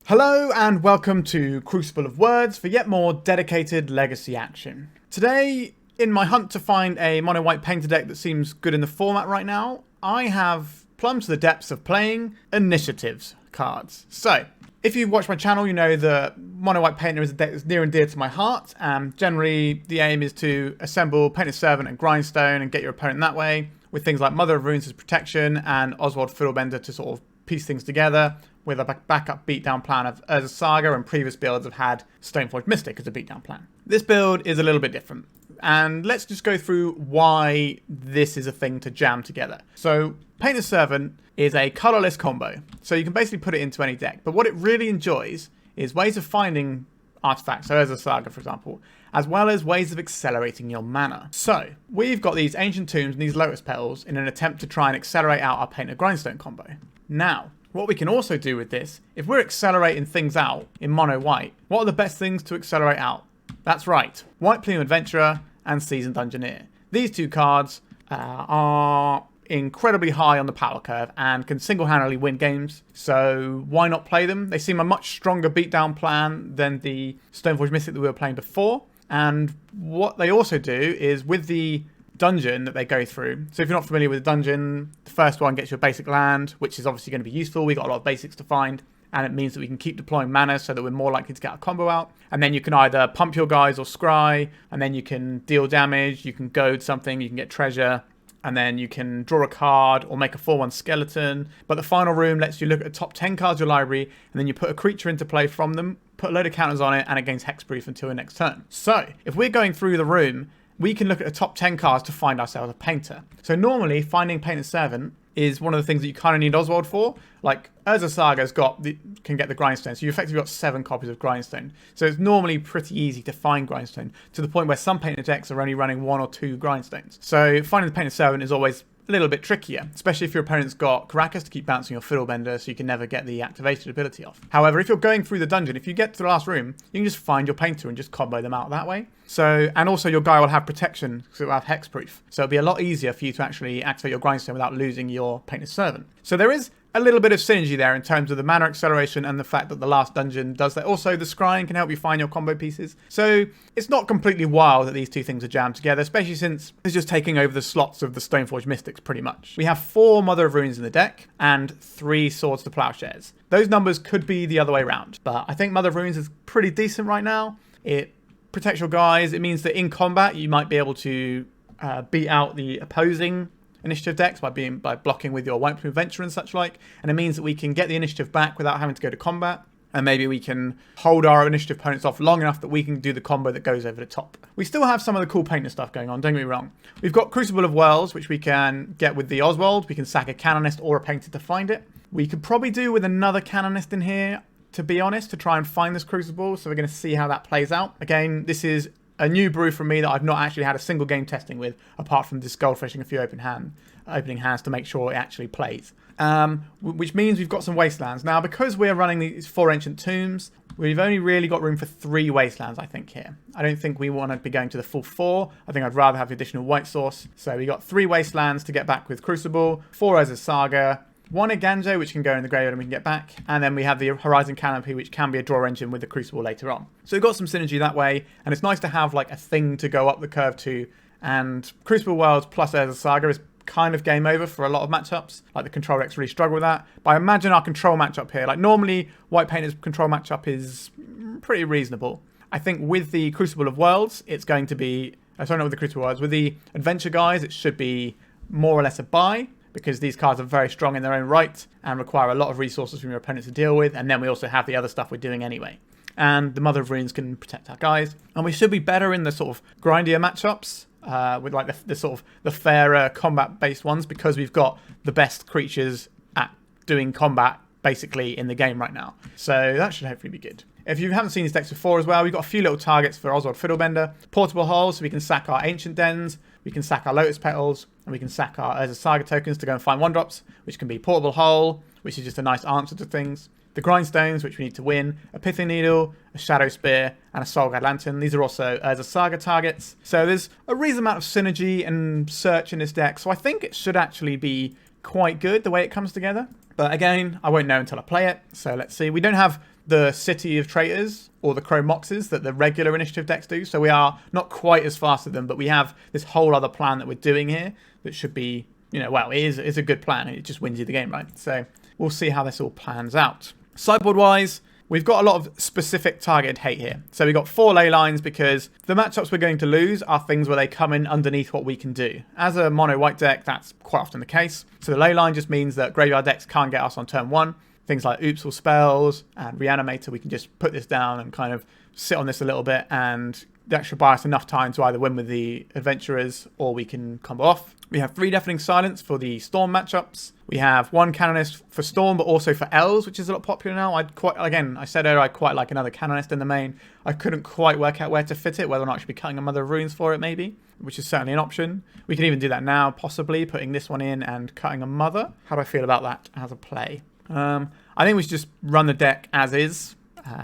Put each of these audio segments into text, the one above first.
Hello and welcome to Crucible of Worlds for yet more dedicated legacy action. Today, in my hunt to find a Monowhite painter deck that seems good in the format right now, I have plumbed to the depths of playing initiatives cards. So, if you've watched my channel, you know that Monowhite Painter is a deck that's near and dear to my heart. Generally, the aim is to assemble Painter's Servant and Grindstone and get your opponent that way, with things like Mother of Runes as protection and Oswald Fiddlebender to sort of piece things together, with a backup beatdown plan of Urza Saga, and previous builds have had Stoneforge Mystic as a beatdown plan. This build is a little bit different, and let's just go through why this is a thing to jam together. So, Painter's Servant is a colorless combo, so you can basically put it into any deck, but what it really enjoys is ways of finding artifacts, so Urza Saga for example, as well as ways of accelerating your mana. So, we've got these Ancient Tombs and these Lotus Petals in an attempt to try and accelerate out our Painter Grindstone combo. Now, what we can also do with this, if we're accelerating things out in mono white, what are the best things to accelerate out? That's right, White Plume Adventurer and Seasoned Dungeoneer. These two cards are incredibly high on the power curve and can single-handedly win games, so why not play them? They seem a much stronger beatdown plan than the Stoneforge Mystic that we were playing before, and what they also do is with the dungeon that they go through. So if you're not familiar with the dungeon, the first one gets you a basic land, which is obviously going to be useful. We've got a lot of basics to find, and it means that we can keep deploying mana so that we're more likely to get a combo out. And then you can either pump your guys or scry, and then you can deal damage, you can goad something, you can get treasure, and then you can draw a card or make a 4/1 skeleton. But the final room lets you look at the top 10 cards of your library, and then you put a creature into play from them, put a load of counters on it, and it gains hexproof until the next turn. So if we're going through the room, we can look at the top 10 cards to find ourselves a painter. So normally, finding Painter's Servant is one of the things that you kind of need Oswald for. Like, Urza Saga's can get the Grindstone, so you effectively got 7 copies of Grindstone. So it's normally pretty easy to find Grindstone, to the point where some Painter decks are only running 1 or 2 Grindstones. So finding the Painter's Servant is always a little bit trickier, especially if your opponent's got Karakas to keep bouncing your Fiddlebender so you can never get the activated ability off. However, if you're going through the dungeon, if you get to the last room, you can just find your painter and just combo them out that way. So, and also your guy will have protection, so it will have hexproof. So it'll be a lot easier for you to actually activate your Grindstone without losing your Painter's Servant. So there is a little bit of synergy there in terms of the mana acceleration and the fact that the last dungeon does that. Also, the scrying can help you find your combo pieces. So it's not completely wild that these two things are jammed together, especially since it's just taking over the slots of the Stoneforge Mystics pretty much. We have 4 Mother of Runes in the deck and 3 Swords to Plowshares. Those numbers could be the other way around, but I think Mother of Runes is pretty decent right now. It protects your guys. It means that in combat you might be able to beat out the opposing initiative decks by blocking with your White Plume Adventure and such like, and it means that we can get the initiative back without having to go to combat, and maybe we can hold our initiative opponents off long enough that we can do the combo that goes over the top. We still have some of the cool painter stuff going on, don't get me wrong. We've got Crucible of Worlds, which we can get with the Oswald. We can sack a Canonist or a painter to find it. We could probably do with another Canonist in here, to be honest, to try and find this Crucible, so we're going to see how that plays out. Again, this is a new brew from me that I've not actually had a single game testing with, apart from just goldfishing a few opening hands to make sure it actually plays. Which means we've got some Wastelands. Now, because we're running these 4 Ancient Tombs, we've only really got room for 3 Wastelands, I think, here. I don't think we want to be going to the full 4. I think I'd rather have the additional white source. So we got 3 Wastelands to get back with Crucible, 4 as a Saga, 1 Eiganjo, which can go in the graveyard and we can get back, and then we have the Horizon Canopy, which can be a draw engine with the Crucible later on. So we've got some synergy that way, and it's nice to have like a thing to go up the curve to, and Crucible Worlds plus Urza Saga is kind of game over for a lot of matchups. Like the control decks really struggle with that, but I imagine our control matchup here, like normally White Painter's control matchup is pretty reasonable. I think with the Crucible of Worlds, it's going to be, sorry, not with the Crucible of Worlds, with the Adventure guys, it should be more or less a buy, because these cards are very strong in their own right and require a lot of resources from your opponent to deal with, and then we also have the other stuff we're doing anyway. And the Mother of Runes can protect our guys, and we should be better in the sort of grindier matchups, with like the sort of the fairer combat-based ones, because we've got the best creatures at doing combat basically in the game right now. So that should hopefully be good. If you haven't seen these decks before as well, we've got a few little targets for Oswald Fiddlebender. Portable holes, so we can sack our Ancient Dens, we can sack our Lotus Petals, and we can sack our Urza Saga tokens to go and find 1-drops, which can be Portable Hole, which is just a nice answer to things. The Grindstones, which we need to win, a Pithing Needle, a Shadowspear, and a Soul Guide Lantern. These are also Urza Saga targets. So there's a reasonable amount of synergy and search in this deck, so I think it should actually be quite good the way it comes together. But again, I won't know until I play it, so let's see. We don't have the City of Traitors or the Chrome Moxes that the regular initiative decks do. So we are not quite as fast as them, but we have this whole other plan that we're doing here that should be, you know, well, it is a good plan. It just wins you the game, right? So we'll see how this all plans out. Sideboard-wise, we've got a lot of specific targeted hate here. So we've got 4 ley lines because the matchups we're going to lose are things where they come in underneath what we can do. As a mono-white deck, that's quite often the case. So the ley line just means that graveyard decks can't get us on turn 1. Things like Oops or Spells and Reanimator, we can just put this down and kind of sit on this a little bit, and that should buy us enough time to either win with the Adventurers or we can combo off. We have 3 Deafening Silence for the Storm matchups. We have 1 Canonist for Storm, but also for Elves, which is a lot popular now. I said earlier I'd quite like another Canonist in the main. I couldn't quite work out where to fit it, whether or not I should be cutting a Mother of Runes for it maybe, which is certainly an option. We can even do that now, possibly, putting this one in and cutting a Mother. How do I feel about that as a play? I think we should just run the deck as is,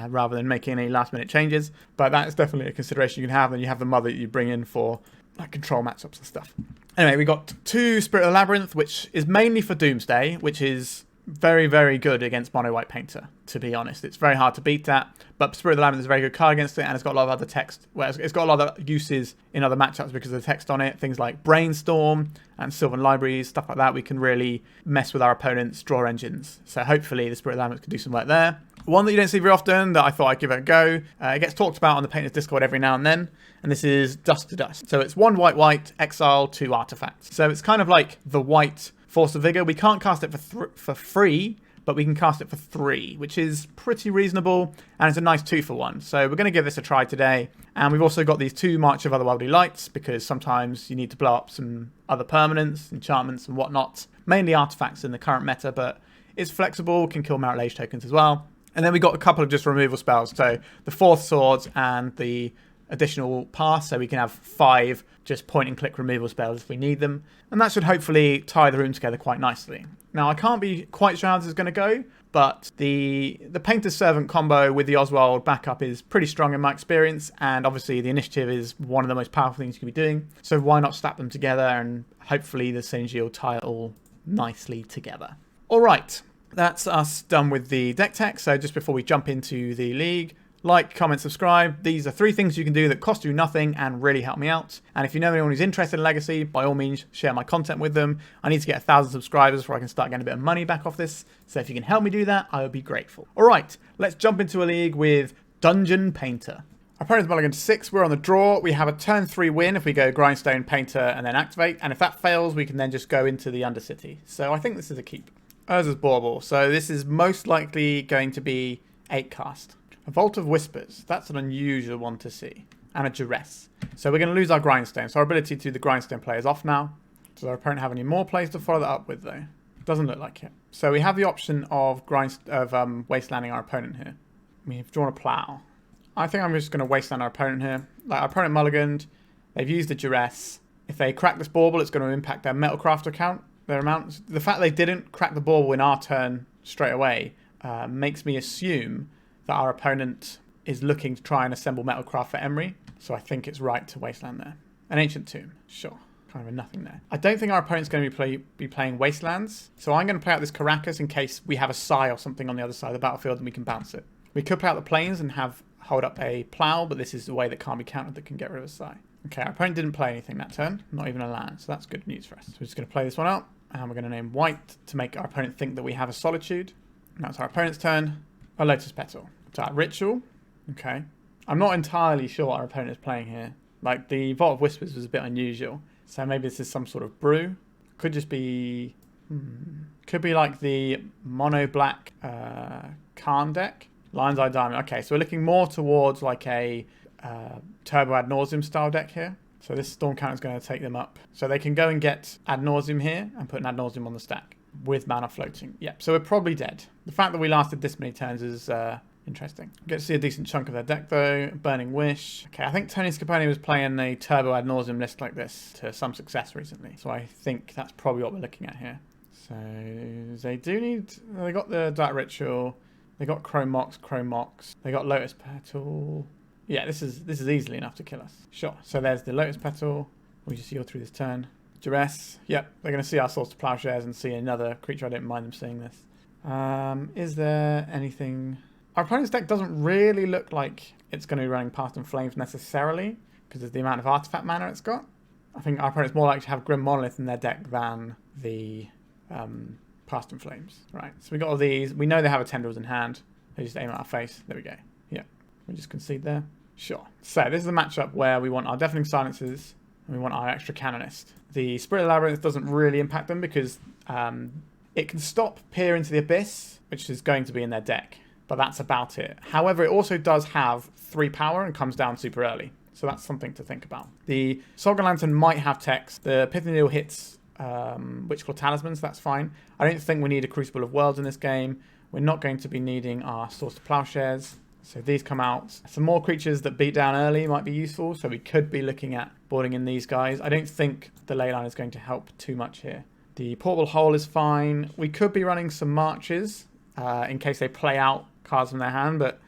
rather than making any last-minute changes. But that is definitely a consideration you can have. And you have the Mother that you bring in for like control matchups and stuff. Anyway, we got 2 Spirit of the Labyrinth, which is mainly for Doomsday, which is very, very good against Mono-White Painter, to be honest. It's very hard to beat that. But Spirit of the Labyrinth is a very good card against it, and it's got a lot of other text. Well, it's got a lot of uses in other matchups because of the text on it. Things like Brainstorm and Sylvan Libraries, stuff like that. We can really mess with our opponent's draw engines. So hopefully the Spirit of the Labyrinth can do some work there. One that you don't see very often that I thought I'd give it a go. It gets talked about on the Painters Discord every now and then. And this is Dust to Dust. So it's 1 white, exile 2 artifacts. So it's kind of like the white Force of Vigor. We can't cast it for free, but we can cast it for 3, which is pretty reasonable. And it's a nice 2 for 1. So we're going to give this a try today. And we've also got these 2 March of Otherworldly Lights, because sometimes you need to blow up some other permanents, enchantments and whatnot. Mainly artifacts in the current meta, but it's flexible, can kill Merit Lage tokens as well. And then we got a couple of just removal spells. So the 4th Swords and the additional pass, so we can have 5 just point and click removal spells if we need them. And that should hopefully tie the room together quite nicely. Now, I can't be quite sure how this is going to go, but the Painter's Servant combo with the Oswald backup is pretty strong in my experience, and obviously the initiative is one of the most powerful things you can be doing. So why not stack them together, and hopefully the synergy will tie it all nicely together. All right. That's us done with the deck tech. So just before we jump into the league, like, comment, subscribe. These are 3 things you can do that cost you nothing and really help me out. And if you know anyone who's interested in Legacy, by all means, share my content with them. I need to get 1,000 subscribers before I can start getting a bit of money back off this. So if you can help me do that, I would be grateful. All right, let's jump into a league with Dungeon Painter. Our opponent's mulligan to 6. We're on the draw. We have a turn 3 win if we go Grindstone, Painter, and then activate. And if that fails, we can then just go into the Undercity. So I think this is a keep. Urza's Bauble. So this is most likely going to be 8 cast. A Vault of Whispers. That's an unusual one to see. And a Duress. So we're going to lose our Grindstone. So our ability to do the Grindstone play is off now. Does our opponent have any more plays to follow that up with, though? Doesn't look like it. So we have the option of wastelanding our opponent here. We've drawn a Plow. I think I'm just going to wasteland our opponent here. Like, our opponent mulliganed. They've used the Duress. If they crack this Bauble, it's going to impact their Metalcrafter count. Their amount. The fact they didn't crack the Bauble in our turn straight away makes me assume that our opponent is looking to try and assemble Metalcraft for Emery. So I think it's right to wasteland there. An Ancient Tomb. Sure. Kind of a nothing there. I don't think our opponent's going to be playing Wastelands. So I'm going to play out this Karakas in case we have a Sai or something on the other side of the battlefield and we can bounce it. We could play out the Plains and hold up a Plow, but this is the way that can't be countered that can get rid of a Sai. Okay, our opponent didn't play anything that turn. Not even a land. So that's good news for us. So we're just going to play this one out. And we're going to name white to make our opponent think that we have a Solitude. Now it's our opponent's turn. A Lotus Petal. Dark Ritual. Okay. I'm not entirely sure what our opponent is playing here. Like, the Vault of Whispers was a bit unusual. So maybe this is some sort of brew. Could just be... Could be like the mono-black Khan deck. Lion's Eye Diamond. Okay, so we're looking more towards like a Turbo Ad Nauseam style deck here. So this Storm Counter is going to take them up. So they can go and get Ad Nauseam here and put an Ad Nauseam on the stack with mana floating. Yep, so we're probably dead. The fact that we lasted this many turns is interesting. Get to see a decent chunk of their deck though. Burning Wish. Okay, I think Tony Scapone was playing a Turbo Ad Nauseam list like this to some success recently. So I think that's probably what we're looking at here. So they do need... They got the Dark Ritual. They got Chrome Mox. They got Lotus Petal. Yeah, this is easily enough to kill us. Sure. So there's the Lotus Petal. We just heal through this turn. Duress. Yep, they're going to see our Swords to Plowshares and see another creature. I don't mind them seeing this. Is there anything... Our opponent's deck doesn't really look like it's going to be running Past and Flames necessarily, because of the amount of artifact mana it's got. I think our opponent's more likely to have Grim Monolith in their deck than the Past and Flames. Right, so we got all these. We know they have a Tendrils in hand. They just aim at our face. There we go. Yeah, we just concede there. Sure. So this is a matchup where we want our Deafening Silences and we want our extra Canonist. The Spirit of the Labyrinth doesn't really impact them because it can stop Peer into the Abyss, which is going to be in their deck. But that's about it. However, it also does have 3 power and comes down super early. So that's something to think about. The Saga Lantern might have text. The Pithing Needle hits Witchclaw Talismans, that's fine. I don't think we need a Crucible of Worlds in this game. We're not going to be needing our Source to Plowshares. So these come out. Some more creatures that beat down early might be useful. So we could be looking at boarding in these guys. I don't think the Leyline is going to help too much here. The Portable Hole is fine. We could be running some Marches in case they play out cards from their hand. But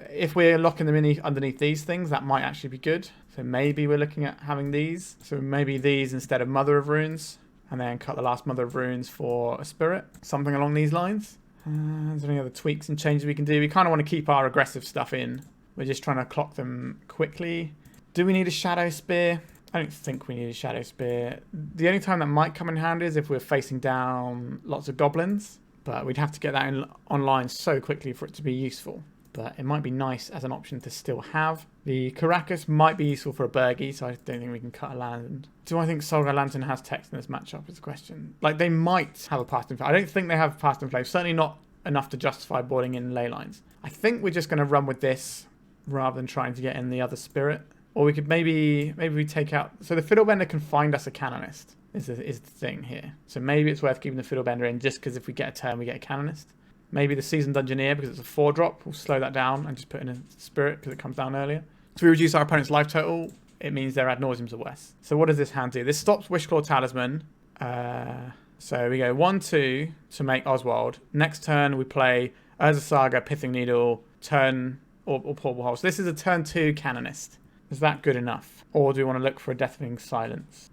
if we're locking them in underneath these things, that might actually be good. So maybe we're looking at having these. So maybe these instead of Mother of Runes. And then cut the last Mother of Runes for a Spirit. Something along these lines. Is there any other tweaks and changes we can do? We kind of want to keep our aggressive stuff in. We're just trying to clock them quickly. Do we need a Shadowspear? I don't think we need a Shadowspear. The only time that might come in handy is if we're facing down lots of goblins. But we'd have to get that in online so quickly for it to be useful. But it might be nice as an option to still have. The Karakas might be useful for a Burgie, so I don't think we can cut a land. Do I think Saga Lantern has text in this matchup is the question. Like, they might have a Past and Flame. I don't think they have Past and Flame. Certainly not enough to justify boarding in ley lines. I think we're just going to run with this rather than trying to get in the other Spirit. Or we could maybe we take out... So the Fiddlebender can find us a Canonist is the thing here. So maybe it's worth keeping the Fiddlebender in just because if we get a turn, we get a Canonist. Maybe the Seasoned Dungeoneer, because it's a 4-drop, will slow that down and just put in a Spirit because it comes down earlier. If we reduce our opponent's life total, it means they're ad nauseams or worse. So what does this hand do? This stops Wishclaw Talisman. So we go 1-2 to make Oswald. Next turn, we play Urza Saga, Pithing Needle, turn, or Portable Hole. So this is a turn 2 Canonist. Is that good enough? Or do we want to look for a Deafening Silence?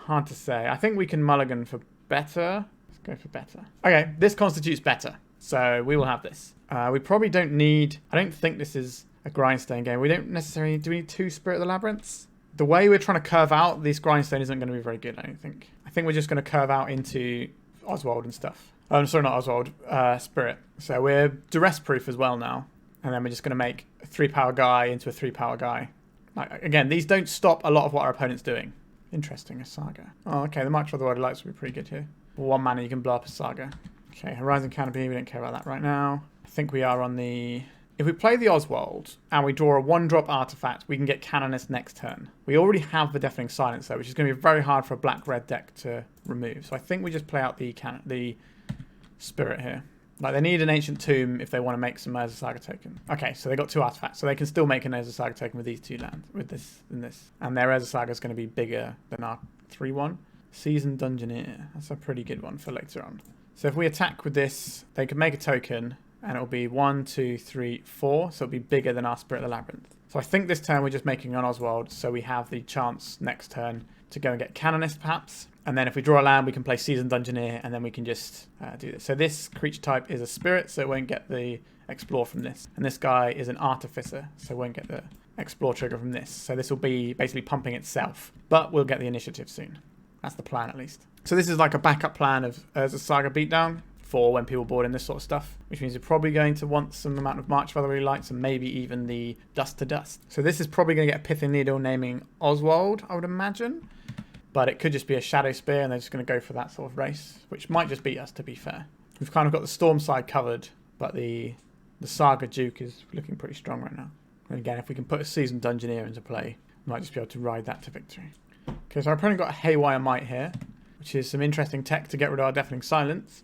Hard to say. I think we can mulligan for better. Let's go for better. Okay, this constitutes better. So we will have this. We probably don't need... I don't think this is a Grindstone game. We don't necessarily... Do we need 2 Spirit of the Labyrinths? The way we're trying to curve out, this Grindstone isn't going to be very good, I don't think. I think we're just going to curve out into Oswald and stuff. I'm sorry, not Oswald. Spirit. So we're duress-proof as well now. And then we're just going to make a 3-power guy into a 3-power guy. Like, again, these don't stop a lot of what our opponent's doing. Interesting, a Saga. Oh, okay, the March of the World Lights will be pretty good here. For 1 mana, you can blow up a Saga. Okay, Horizon Canopy, we don't care about that right now. I think we are on the... If we play the Oswald and we draw a 1-drop artifact, we can get Canonist next turn. We already have the Deafening Silence though, which is going to be very hard for a black-red deck to remove. So I think we just play out the Spirit here. Like, they need an Ancient Tomb if they want to make some Urza Saga token. Okay, so they got 2 artifacts, so they can still make an Urza Saga token with these 2 lands, with this and this. And their Urza Saga is going to be bigger than our 3-1. Seasoned Dungeoneer. That's a pretty good one for later on. So if we attack with this, they can make a token, and it'll be 1, 2, 3, 4. So it'll be bigger than our Spirit of the Labyrinth. So I think this turn we're just making an Oswald, so we have the chance next turn to go and get Canonist, perhaps. And then if we draw a land, we can play Seasoned Dungeoneer, and then we can just do this. So this creature type is a Spirit, so it won't get the Explore from this. And this guy is an Artificer, so it won't get the Explore trigger from this. So this will be basically pumping itself. But we'll get the initiative soon. That's the plan, at least. So this is like a backup plan of Urza Saga Beatdown for when people board in this sort of stuff, which means you're probably going to want some amount of March of Other Really Lights and maybe even the Dust to Dust. So this is probably going to get a Pithing Needle naming Oswald, I would imagine. But it could just be a Shadowspear and they're just going to go for that sort of race, which might just beat us, to be fair. We've kind of got the Storm side covered, but the Saga Duke is looking pretty strong right now. And again, if we can put a Seasoned Dungeoneer into play, we might just be able to ride that to victory. Okay, so our opponent got a Haywire Might here, which is some interesting tech to get rid of our Deafening Silence.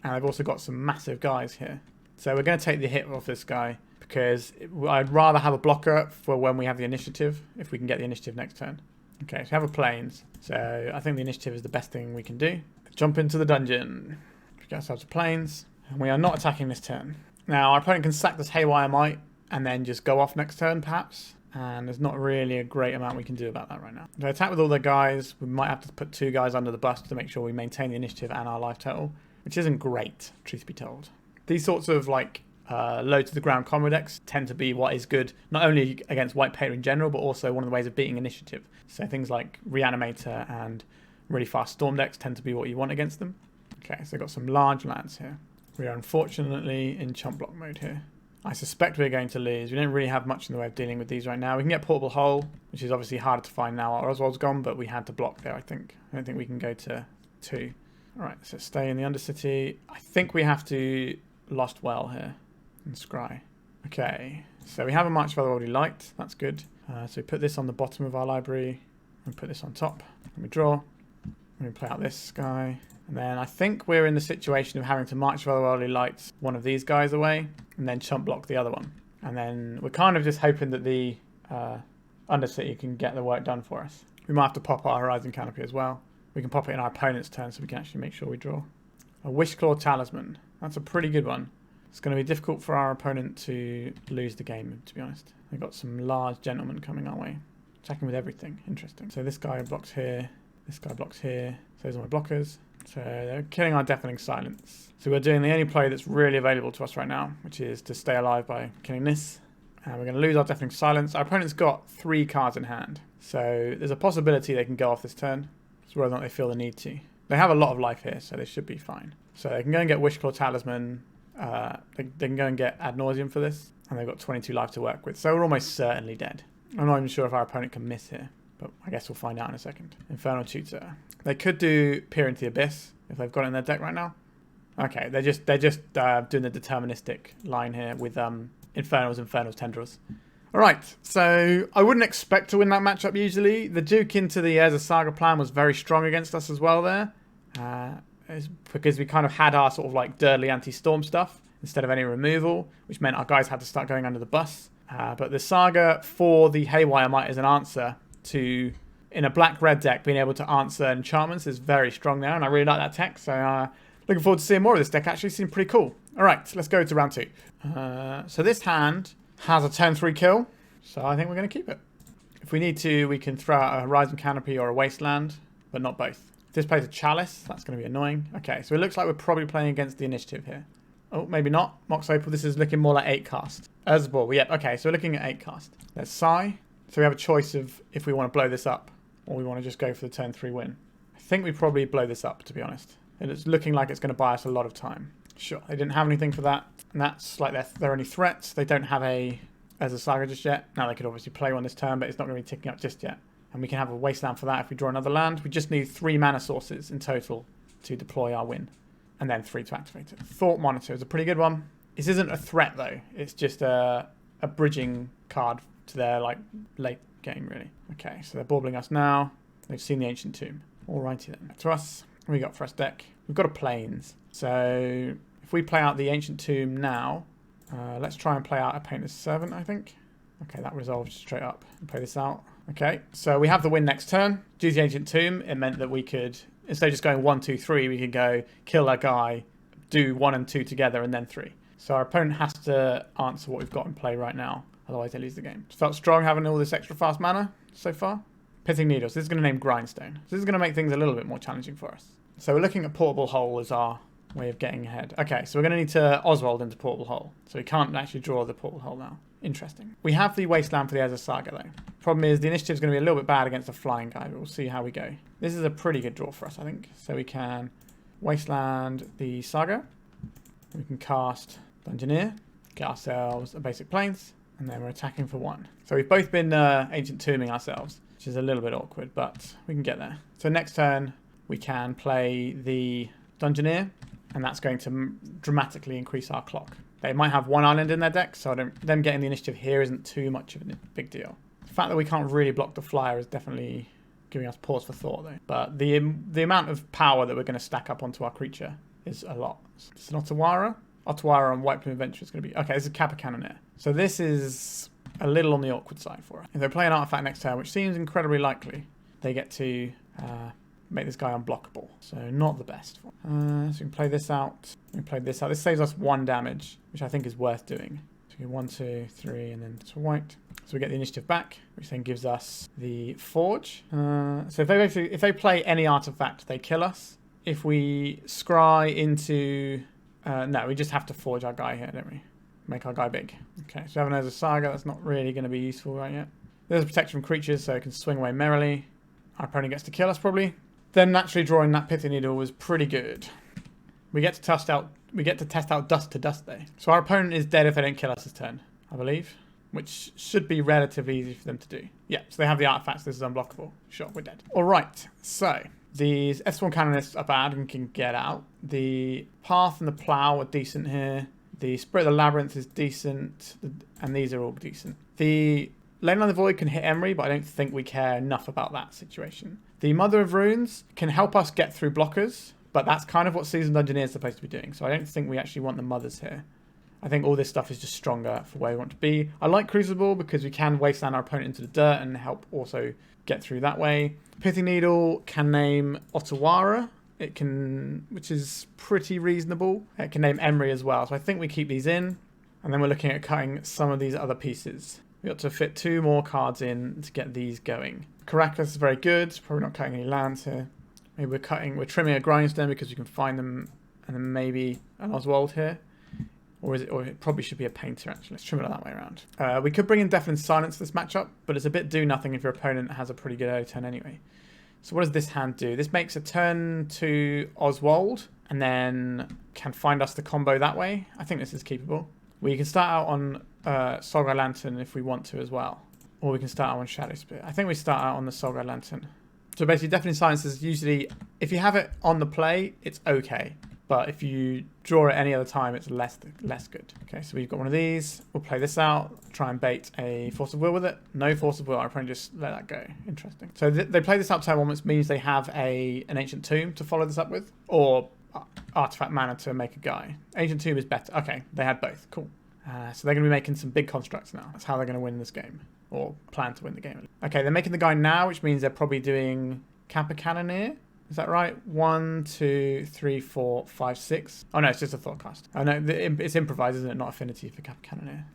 And I've also got some massive guys here. So we're going to take the hit off this guy because I'd rather have a blocker for when we have the initiative, if we can get the initiative next turn. Okay, so we have a Plains. So I think the initiative is the best thing we can do. Jump into the dungeon. We get ourselves a Plains. And we are not attacking this turn. Now, our opponent can sack this Haywire Might and then just go off next turn, perhaps. And there's not really a great amount we can do about that right now. If they attack with all their guys, we might have to put 2 guys under the bus to make sure we maintain the initiative and our life total, which isn't great, truth be told. These sorts of, like, low to the ground combo decks tend to be what is good, not only against white paper in general, but also one of the ways of beating initiative. So things like Reanimator and really fast storm decks tend to be what you want against them. Okay, so we've got some large lands here. We are unfortunately in chump block mode here. I suspect we're going to lose. We don't really have much in the way of dealing with these right now. We can get Portable Hole, which is obviously harder to find now. Our Oswald's gone, but we had to block there, I think. I don't think we can go to 2. All right, so stay in the Undercity. I think we have to Lost Well here and scry. Okay, so we have a March of Otherworldly Light. That's good. So we put this on the bottom of our library and put this on top. And we draw. And we play out this guy. And then I think we're in the situation of having to March of Otherworldly Light one of these guys away and then chump block the other one. And then we're kind of just hoping that the Undercity can get the work done for us. We might have to pop our Horizon Canopy as well. We can pop it in our opponent's turn so we can actually make sure we draw. A Wishclaw Talisman. That's a pretty good one. It's going to be difficult for our opponent to lose the game, to be honest. They've got some large gentlemen coming our way. Attacking with everything. Interesting. So this guy blocks here. This guy blocks here. So those are my blockers. So they're killing our Deafening Silence. So we're doing the only play that's really available to us right now, which is to stay alive by killing this. And we're going to lose our Deafening Silence. Our opponent's got 3 cards in hand. So there's a possibility they can go off this turn. It's whether or not they feel the need to. They have a lot of life here, so they should be fine. So they can go and get Wishclaw Talisman. They can go and get Ad Nauseam for this. And they've got 22 life to work with. So we're almost certainly dead. I'm not even sure if our opponent can miss here. But I guess we'll find out in a second. Infernal Tutor. They could do Peer into the Abyss if they've got it in their deck right now. Okay, they're just doing the deterministic line here with Infernals, Tendrils. Alright, so I wouldn't expect to win that matchup usually. The Duke into the Urza Saga plan was very strong against us as well there. It's because we kind of had our sort of like dirtly anti-storm stuff instead of any removal, which meant our guys had to start going under the bus. But the Saga for the Haywire Might as an answer to, in a black-red deck, being able to answer enchantments is very strong there, and I really like that tech, so looking forward to seeing more of this deck. Actually seems pretty cool. Alright, let's go to round 2. So this hand has a turn 3 kill, so I think we're going to keep it. If we need to, we can throw out a Horizon Canopy or a Wasteland, but not both. If this plays a Chalice, that's going to be annoying. Okay, so it looks like we're probably playing against the initiative here. Oh, maybe not. Mox Opal, this is looking more like 8 cast. Urza Ball, yep, okay, so we're looking at 8 cast. Let's Sigh. So we have a choice of if we want to blow this up or we want to just go for the turn 3 win. I think we probably blow this up, to be honest. And it's looking like it's going to buy us a lot of time. Sure, they didn't have anything for that. And that's like their only threats. They don't have a Saga just yet. Now they could obviously play one this turn, but it's not going to be ticking up just yet. And we can have a Wasteland for that if we draw another land. We just need 3 mana sources in total to deploy our win. And then 3 to activate it. Thought Monitor is a pretty good one. This isn't a threat though. It's just a bridging card to their like late game really. Okay, so they're baubbling us now. They've seen the Ancient Tomb. Alrighty then. To us, what we got for us deck? We've got a Plains. So if we play out the Ancient Tomb now, let's try and play out a Painter's Servant, I think. Okay, that resolves straight up. Play this out. Okay, so we have the win next turn. Due to the Ancient Tomb, it meant that we could, instead of just going 1, 2, 3, we could go kill a guy, do 1 and 2 together, and then 3. So our opponent has to answer what we've got in play right now. Otherwise, they lose the game. Felt strong having all this extra fast mana so far. Pithing Needle. So this is going to name Grindstone. So this is going to make things a little bit more challenging for us. So we're looking at Portable Hole as our way of getting ahead. Okay, so we're going to need to Oswald into Portable Hole. So we can't actually draw the Portable Hole now. Interesting. We have the Wasteland for the Urza Saga though. Problem is the initiative is going to be a little bit bad against a flying guy, but we'll see how we go. This is a pretty good draw for us, I think. So we can Wasteland the Saga. We can cast Dungeoneer. Get ourselves a basic Plains. And then we're attacking for 1. So we've both been Ancient Tombing ourselves, which is a little bit awkward, but we can get there. So next turn, we can play the Dungeoneer, and that's going to dramatically increase our clock. They might have 1 island in their deck, so them getting the initiative here isn't too much of a big deal. The fact that we can't really block the flyer is definitely giving us pause for thought, though. But the amount of power that we're going to stack up onto our creature is a lot. It's an Otawara. Otawara on White Plume Adventure is going to be... Okay, this is Kappa Cannoneer. So this is a little on the awkward side for us. If they play an artifact next turn, which seems incredibly likely, they get to make this guy unblockable. So not the best. So we can play this out. We can play this out. This saves us 1 damage, which I think is worth doing. So we get 1, 2, 3, and then to white. So we get the initiative back, which then gives us the Forge. So if they play any artifact, they kill us. If we scry into... no, we just have to Forge our guy here, don't we? make our guy big. Okay, so having as a Saga, that's not really going to be useful right yet. There's a protection from creatures, so it can swing away merrily. Our opponent gets to kill us, probably. Then naturally drawing that Pithing Needle was pretty good. We get to test out dust to dust, though. So our opponent is dead if they don't kill us this turn, I believe. Which should be relatively easy for them to do. Yeah, so they have the artifacts. This is unblockable. Sure, we're dead. All right, so these Ethersworn Canonists are bad and can get out. The Path and the Plow are decent here. The Spirit of the Labyrinth is decent, and these are all decent. The Lane of the Void can hit Emery, but I don't think we care enough about that situation. The Mother of Runes can help us get through blockers, but that's kind of what Seasoned Dungeoneer is supposed to be doing, so I don't think we actually want the Mothers here. I think all this stuff is just stronger for where we want to be. I like Crucible because we can wasteland our opponent into the dirt and help also get through that way. Pithing Needle can name Otawara, which is pretty reasonable. It can name Emery as well, so I think we keep these in. And then we're looking at cutting some of these other pieces. We got to fit 2 more cards in to get these going. Karakas is very good. Probably not cutting any lands here. Maybe we're trimming a Grindstone because we can find them, and then maybe an Oswald here. Or it probably should be a painter, actually. Let's trim it that way around. We could bring in Deafening Silence for this matchup, but it's a bit do-nothing if your opponent has a pretty good early turn anyway. So what does this hand do? This makes a turn to Oswald, and then can find us the combo that way. I think this is keepable. We can start out on Saga Lantern if we want to as well. Or we can start out on Shadowspear. I think we start out on the Saga Lantern. So basically, Deafening Silence is usually, if you have it on the play, it's okay. But if you draw it any other time, it's less good. Okay, so we've got one of these. We'll play this out. Try and bait a Force of Will with it. No Force of Will. I'll probably just let that go. Interesting. So they play this out turn 1, which means they have an Ancient Tomb to follow this up with. Or Artifact Mana to make a guy. Ancient Tomb is better. Okay, they had both. Cool. So they're going to be making some big constructs now. That's how they're going to win this game. Or plan to win the game. Okay, they're making the guy now, which means they're probably doing Kappa Cannoneer. Is that right? 1, 2, 3, 4, 5, 6. Oh no, it's just a thought cast. Oh no, it's improvised, isn't it? Not affinity for Kappa Cannoneer.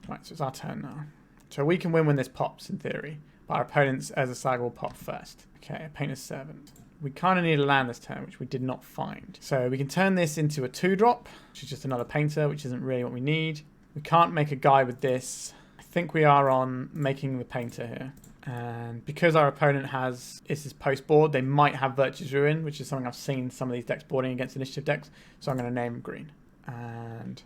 Right, so it's our turn now. So we can win when this pops, in theory. But our opponents as a Saga will pop first. Okay, Painter's Servant. We kind of need a land this turn, which we did not find. So we can turn this into a 2-drop, which is just another Painter, which isn't really what we need. We can't make a guy with this. I think we are on making the Painter here. And because our opponent has this post board, they might have Virtue's Ruin, which is something I've seen some of these decks boarding against initiative decks. So I'm going to name green. And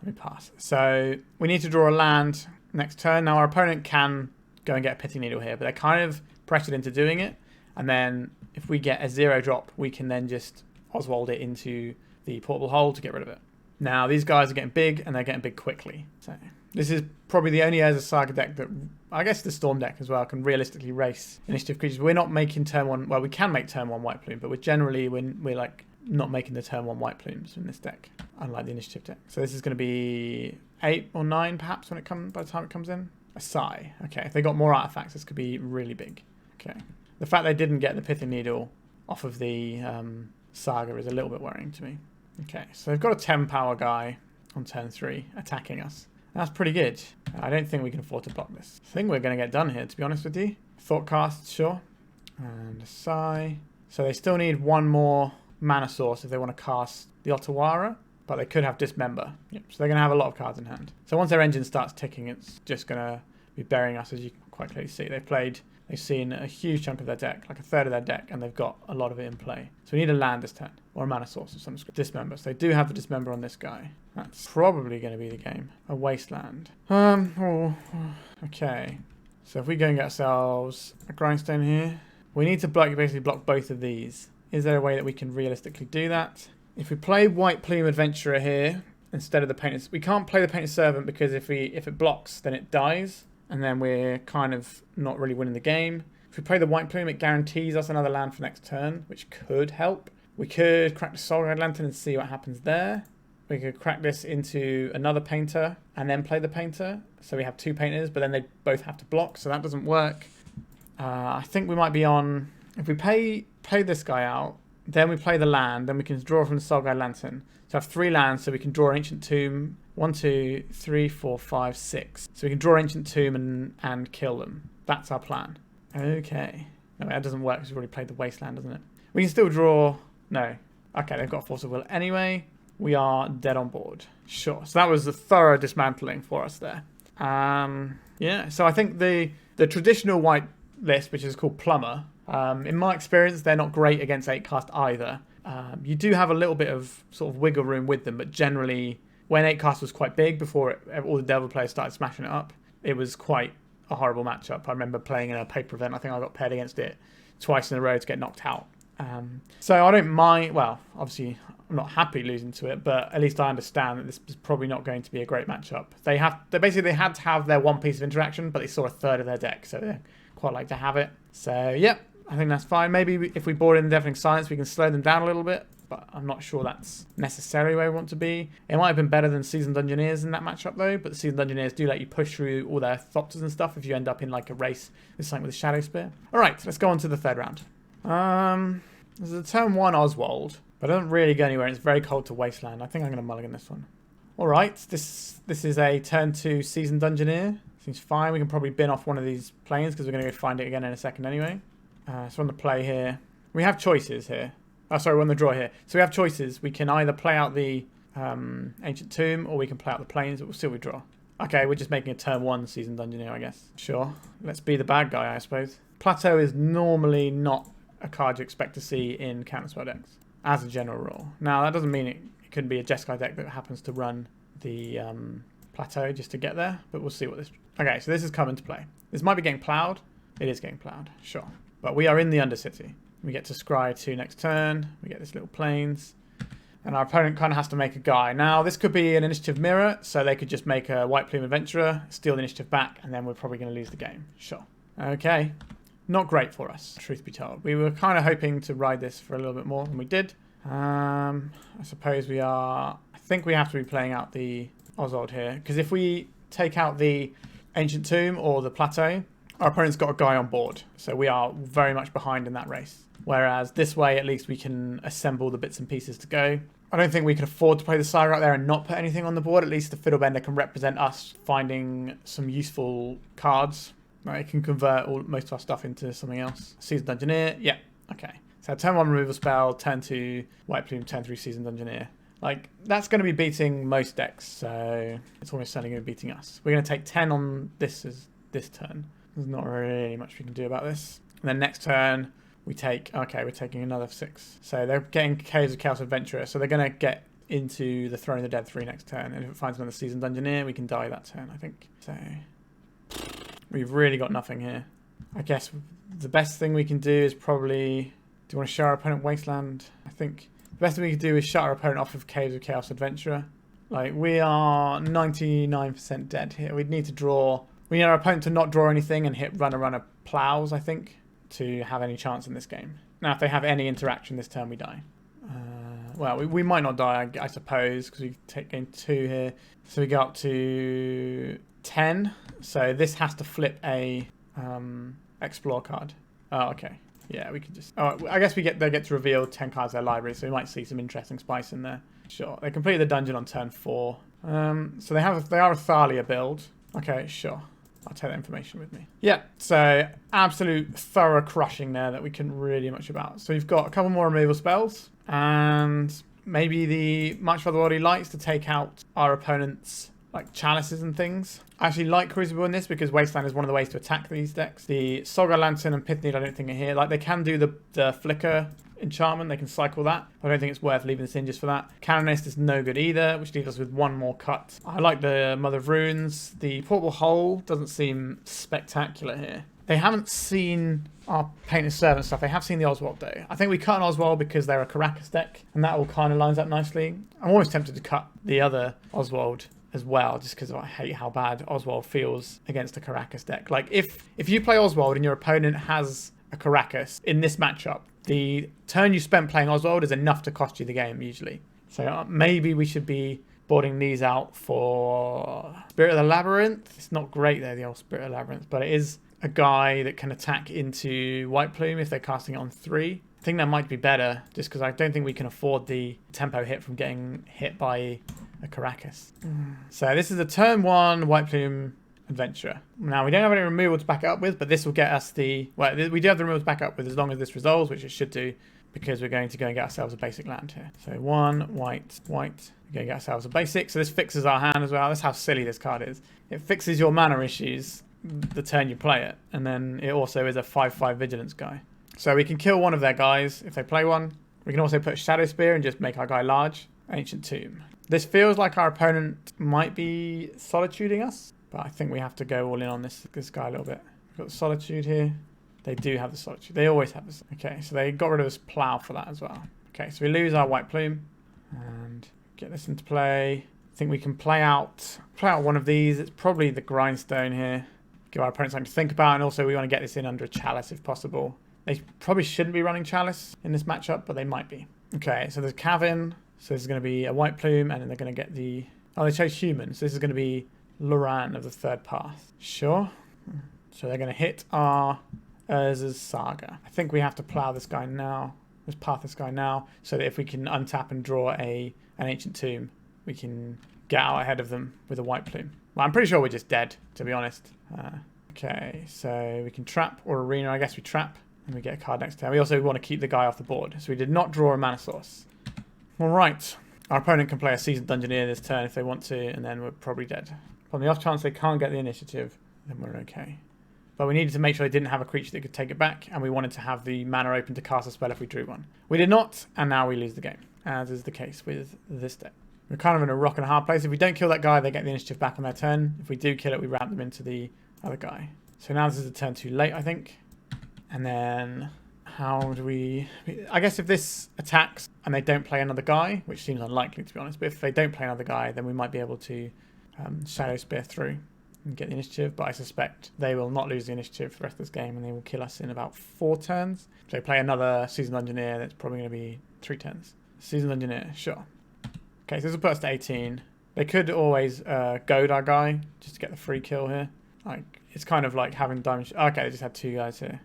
let me pass. So we need to draw a land next turn. Now our opponent can go and get a Pithing Needle here, but they're kind of pressured into doing it. And then if we get a 0-drop, we can then just Oswald it into the portable hole to get rid of it. Now these guys are getting big, and they're getting big quickly. So this is probably the only Urza Saga deck that, I guess the Storm deck as well, can realistically race initiative creatures. We're not making turn 1, well, we can make turn 1 White Plume, but we're like not making the turn 1 White Plumes in this deck, unlike the initiative deck. So this is going to be 8 or 9 perhaps by the time it comes in. A Sigh. Okay, if they got more artifacts, this could be really big. Okay. The fact they didn't get the Pithing Needle off of the Saga is a little bit worrying to me. Okay, so they've got a 10 power guy on turn 3 attacking us. That's pretty good. I don't think we can afford to block this. I think we're going to get done here, to be honest with you. Thought cast, sure. And a Sigh. So they still need 1 more mana source if they want to cast the Otawara, but they could have Dismember. Yep. So they're going to have a lot of cards in hand. So once their engine starts ticking, it's just going to be burying us, as you can quite clearly see. They've seen a huge chunk of their deck, like a third of their deck, and they've got a lot of it in play. So we need a land this turn, or a mana source of some sort. Dismember. So they do have the Dismember on this guy. That's probably going to be the game. A Wasteland. Okay. So if we go and get ourselves a Grindstone here, we need to basically block both of these. Is there a way that we can realistically do that? If we play White Plume Adventurer here, instead of the Painter's, we can't play the Painter's Servant because if it blocks, then it dies. And then we're kind of not really winning the game. If we play the White Plume, it guarantees us another land for next turn, which could help. We could crack the Soul Red Lantern and see what happens there. We could crack this into another Painter and then play the Painter. So we have 2 Painters, but then they both have to block, so that doesn't work. I think we might be on... If we play this guy out, then we play the land, then we can draw from the Soul Guide Lantern. So I have 3 lands, so we can draw Ancient Tomb. 1, 2, 3, 4, 5, 6. So we can draw Ancient Tomb and kill them. That's our plan. Okay. No, that doesn't work because we've already played the Wasteland, doesn't it? We can still draw... No. Okay, they've got Force of Will anyway. we are dead on board. Sure. So that was a thorough dismantling for us there. Yeah, so I think the traditional white list, which is called Plumber, in my experience, they're not great against 8-cast either. You do have a little bit of sort of wiggle room with them, but generally, when 8-cast was quite big, before all the Devil players started smashing it up, it was quite a horrible matchup. I remember playing in a paper event, I think I got paired against it twice in a row to get knocked out. So I don't mind, well, obviously I'm not happy losing to it, but at least I understand that this is probably not going to be a great matchup. They basically had to have their one piece of interaction, but they saw a third of their deck, so they quite like to have it. So yeah, I think that's fine. Maybe if we board in Deafening Silence, we can slow them down a little bit, but I'm not sure that's necessarily where we want to be. It might have been better than Seasoned Dungeoneers in that matchup though, but the Seasoned Dungeoneers do let you push through all their Thopters and stuff if you end up in like a race with something with a Shadowspear. Alright, let's go on to the third round. There's a turn 1 Oswald, but it doesn't really go anywhere. It's very cold to Wasteland. I think I'm going to mulligan this one. Alright, this is a turn 2 Seasoned Dungeoneer. Seems fine. We can probably bin off one of these planes because we're going to go find it again in a second anyway. So on the play here, we have choices here. Oh, sorry, we're on the draw here. So we have choices. We can either play out the Ancient Tomb or we can play out the planes, but we'll see what we draw. Okay, we're just making a turn 1 Seasoned Dungeoneer, I guess. Sure. Let's be the bad guy, I suppose. Plateau is normally not a card you expect to see in counterspell decks, as a general rule. Now, that doesn't mean it could be a Jeskai deck that happens to run the Plateau just to get there, but we'll see what this... Okay, so this is coming to play. This might be getting plowed. It is getting plowed, sure. But we are in the Undercity. We get to scry 2 next turn. We get this little plains. And our opponent kind of has to make a guy. Now, this could be an initiative mirror, so they could just make a White Plume Adventurer, steal the initiative back, and then we're probably going to lose the game. Sure. Okay. Not great for us, truth be told. We were kind of hoping to ride this for a little bit more than we did. I suppose we are... I think we have to be playing out the Oswald here, because if we take out the Ancient Tomb or the Plateau, our opponent's got a guy on board, so we are very much behind in that race. Whereas this way, at least we can assemble the bits and pieces to go. I don't think we can afford to play the Saga out there and not put anything on the board. At least the Fiddlebender can represent us finding some useful cards. It can convert most of our stuff into something else. Seasoned Dungeoneer, yeah, okay. So turn 1 removal spell, turn 2 White Plume, turn 3 Seasoned Dungeoneer. Like, that's going to be beating most decks, so it's almost certainly going to be beating us. We're going to take 10 on this turn. There's not really much we can do about this. And then next turn, we take... Okay, we're taking another 6. So they're getting Caves of Chaos Adventurer, so they're going to get into the Throne of the Dead 3 next turn. And if it finds another Seasoned Dungeoneer, we can die that turn, I think. So... We've really got nothing here. I guess the best thing we can do is probably... Do you want to shut our opponent Wasteland? I think the best thing we can do is shut our opponent off of Caves of Chaos Adventurer. Like, we are 99% dead here. We'd need to draw... We need our opponent to not draw anything and hit runner plows, I think, to have any chance in this game. Now, if they have any interaction this turn, we die. Well, we might not die, I suppose, because we take game 2 here. So we go up to 10. So this has to flip a explore card. Oh, okay. Yeah, we can just... Oh, I guess they get to reveal 10 cards of their library, so we might see some interesting spice in there. Sure. They completed the dungeon on turn 4. So they are a Thalia build. Okay, sure. I'll take that information with me. Yeah, so absolute thorough crushing there that we couldn't really do much about. So we've got a couple more removal spells, and maybe the March for the World Lights to take out our opponent's like chalices and things. I actually like Crucible in this because Wasteland is one of the ways to attack these decks. The Saga Lantern and Pithing Needle I don't think are here. Like, they can do the Flicker enchantment, they can cycle that. I don't think it's worth leaving this in just for that. Canonist is no good either, which leaves us with one more cut. I like the Mother of Runes. The Portable Hole doesn't seem spectacular here. They haven't seen our Painted Servant stuff. They have seen the Oswald though. I think we cut an Oswald because they're a Karakas deck, and that all kind of lines up nicely. I'm always tempted to cut the other Oswald as well, just because I hate how bad Oswald feels against a Karakas deck. Like, if you play Oswald and your opponent has a Karakas in this matchup, the turn you spent playing Oswald is enough to cost you the game, usually. So maybe we should be boarding these out for Spirit of the Labyrinth. It's not great there, the old Spirit of the Labyrinth, but it is a guy that can attack into White Plume if they're casting it on 3. I think that might be better, just because I don't think we can afford the tempo hit from getting hit by a Karakas. So this is a turn 1 White Plume Adventurer. Now, we don't have any removal to back it up with, but this will get us the... Well, we do have the removal to back up with as long as this resolves, which it should do. because we're going to go and get ourselves a basic land here. So 1 white, white. We're going to get ourselves a basic. So this fixes our hand as well. That's how silly this card is. It fixes your mana issues the turn you play it. And then it also is a 5/5 vigilance guy. So we can kill one of their guys if they play one. We can also put Shadowspear and just make our guy large. Ancient Tomb. This feels like our opponent might be solituding us, but I think we have to go all in on this guy a little bit. We've got the Solitude here. They do have the Solitude. They always have this. Okay, so they got rid of this Plow for that as well. Okay, so we lose our white Plume and get this into play. I think we can play out one of these. It's probably the Grindstone here. Give our opponent something to think about, and also we want to get this in under a Chalice if possible. They probably shouldn't be running Chalice in this matchup, but they might be. Okay, so there's Cavern. So this is going to be a white Plume, and then they're going to get the... Oh, they chose Human. So this is going to be Loran of the Third Path. Sure. So they're going to hit our Urza's Saga. I think we have to plow this guy now. Let's path this guy now, so that if we can untap and draw an Ancient Tomb, we can get out ahead of them with a white Plume. Well, I'm pretty sure we're just dead, to be honest. Okay, so we can trap or arena. I guess we trap, and we get a card next turn. We also want to keep the guy off the board. So we did not draw a mana source. All right. Our opponent can play a Seasoned Dungeoneer this turn if they want to, and then we're probably dead. On the off chance they can't get the initiative, then we're okay. But we needed to make sure they didn't have a creature that could take it back, and we wanted to have the mana open to cast a spell if we drew one. We did not, and now we lose the game, as is the case with this deck. We're kind of in a rock and a hard place. If we don't kill that guy, they get the initiative back on their turn. If we do kill it, we ramp them into the other guy. So now this is a turn too late, I think. And then... how do we... I guess if this attacks and they don't play another guy, which seems unlikely to be honest, but if they don't play another guy, then we might be able to Shadowspear through and get the initiative, but I suspect they will not lose the initiative for the rest of this game and they will kill us in about 4 turns. If they play another Seasoned Dungeoneer, that's probably going to be 3 turns. Seasoned Dungeoneer, sure. Okay, so this will put us to 18. They could always goad our guy just to get the free kill here. Like, it's kind of like having diamond... Okay, they just had 2 guys here.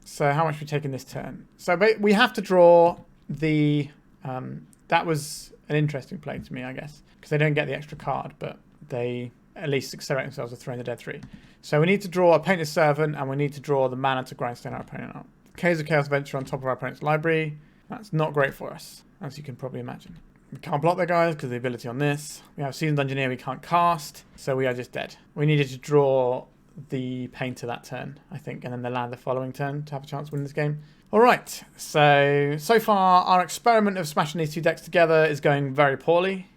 So how much we take in this turn? So we have to draw the... that was an interesting play to me, I guess, because they don't get the extra card, but they at least accelerate themselves with Throwing the Dead 3. So we need to draw a Painted Servant, and we need to draw the mana to Grindstone our opponent out. Caves of Chaos Venture on top of our opponent's library. That's not great for us, as you can probably imagine. We can't block their guys because of the ability on this. We have Seasoned Dungeoneer we can't cast, so we are just dead. We needed to draw the Painter that turn, I think, and then the land the following turn to have a chance to win this game. All right, so far our experiment of smashing these 2 decks together is going very poorly.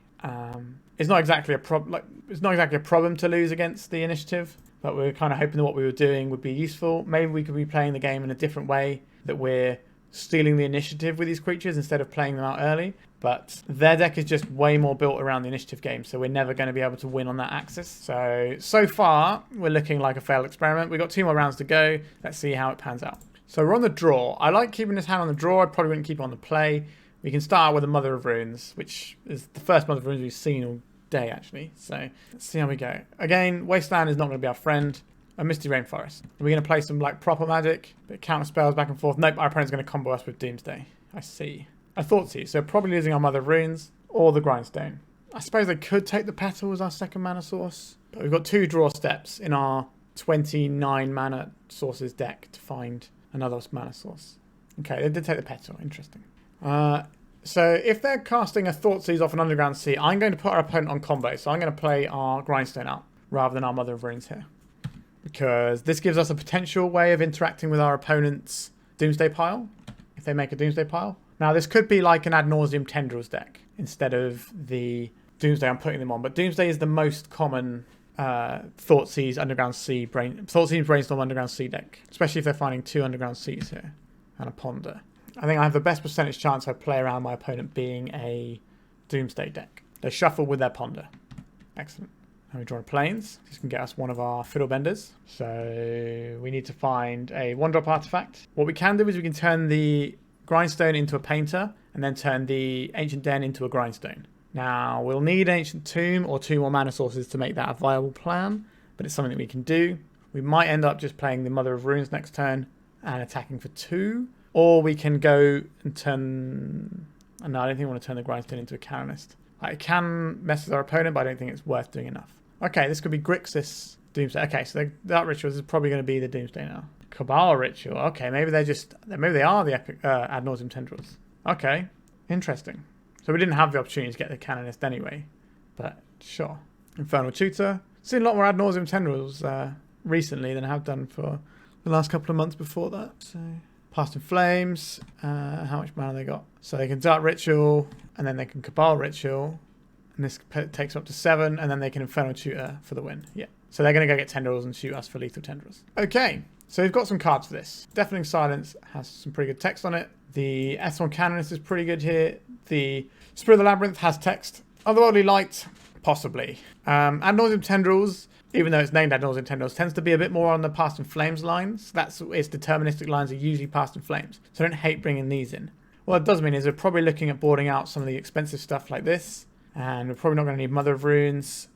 It's not exactly a problem to lose against the initiative, but we were kind of hoping that what we were doing would be useful. Maybe we could be playing the game in a different way, that we're stealing the initiative with these creatures instead of playing them out early. But their deck is just way more built around the initiative game, so we're never going to be able to win on that axis. So far, we're looking like a failed experiment. We've got 2 more rounds to go. Let's see how it pans out. So we're on the draw. I like keeping this hand on the draw. I probably wouldn't keep it on the play. We can start with a Mother of Runes, which is the first Mother of Runes we've seen all day, actually. So let's see how we go. Again, Wasteland is not going to be our friend. A Misty Rainforest. Are we going to play some like proper magic? Bit counter spells back and forth. Nope, our opponent's going to combo us with Doomsday. I see. I thought so. So probably losing our Mother of Runes or the Grindstone. I suppose they could take the Petal as our second mana source. But we've got 2 draw steps in our 29 mana sources deck to find another mana source. Okay, they did take the Petal. Interesting. So if they're casting a Thoughtseize off an Underground Sea, I'm going to put our opponent on combo. So I'm going to play our Grindstone out rather than our Mother of Runes here. Because this gives us a potential way of interacting with our opponent's Doomsday pile, if they make a Doomsday pile. Now, this could be like an Ad Nauseam Tendrils deck instead of the Doomsday I'm putting them on. But Doomsday is the most common Thoughtseize, Underground Sea, Thoughtseize, Brainstorm, Underground Sea deck. Especially if they're finding 2 Underground Seas here and a Ponder. I think I have the best percentage chance I play around my opponent being a Doomsday deck. They shuffle with their Ponder. Excellent. And we draw Plains. This can get us one of our Fiddlebenders. So we need to find a 1-drop artifact. What we can do is we can turn the Grindstone into a Painter and then turn the Ancient Den into a Grindstone. Now, we'll need Ancient Tomb or 2 more mana sources to make that a viable plan, but it's something that we can do. We might end up just playing the Mother of Runes next turn and attacking for 2, or we can go and turn... No, I don't think I want to turn the Grindstone into a Canonist. It can mess with our opponent, but I don't think it's worth doing enough. Okay, this could be Grixis Doomsday. Okay, so that ritual is probably going to be the Doomsday now. Cabal Ritual. Okay, maybe they are the epic ad nauseam tendrils. Okay, interesting. So we didn't have the opportunity to get the Canonist anyway, but sure. Infernal Tutor. Seen a lot more ad nauseam tendrils recently than I have done for the last couple of months before that. So Past in Flames. How much mana they got? So they can Dark Ritual, and then they can Cabal Ritual, and this takes up to 7, and then they can Infernal Tutor for the win. Yeah. So they're going to go get tendrils and shoot us for lethal tendrils. Okay, so we've got some cards for this. Deafening Silence has some pretty good text on it. The Ethersworn Canonist is pretty good here. The Spirit of the Labyrinth has text. Otherworldly Light, possibly. Ad nauseam tendrils, even though it's named Ad nauseam tendrils, tends to be a bit more on the Past in Flames lines. Its deterministic lines are usually Past in Flames, so I don't hate bringing these in. What it does mean is we're probably looking at boarding out some of the expensive stuff like this, and we're probably not going to need Mother of Runes.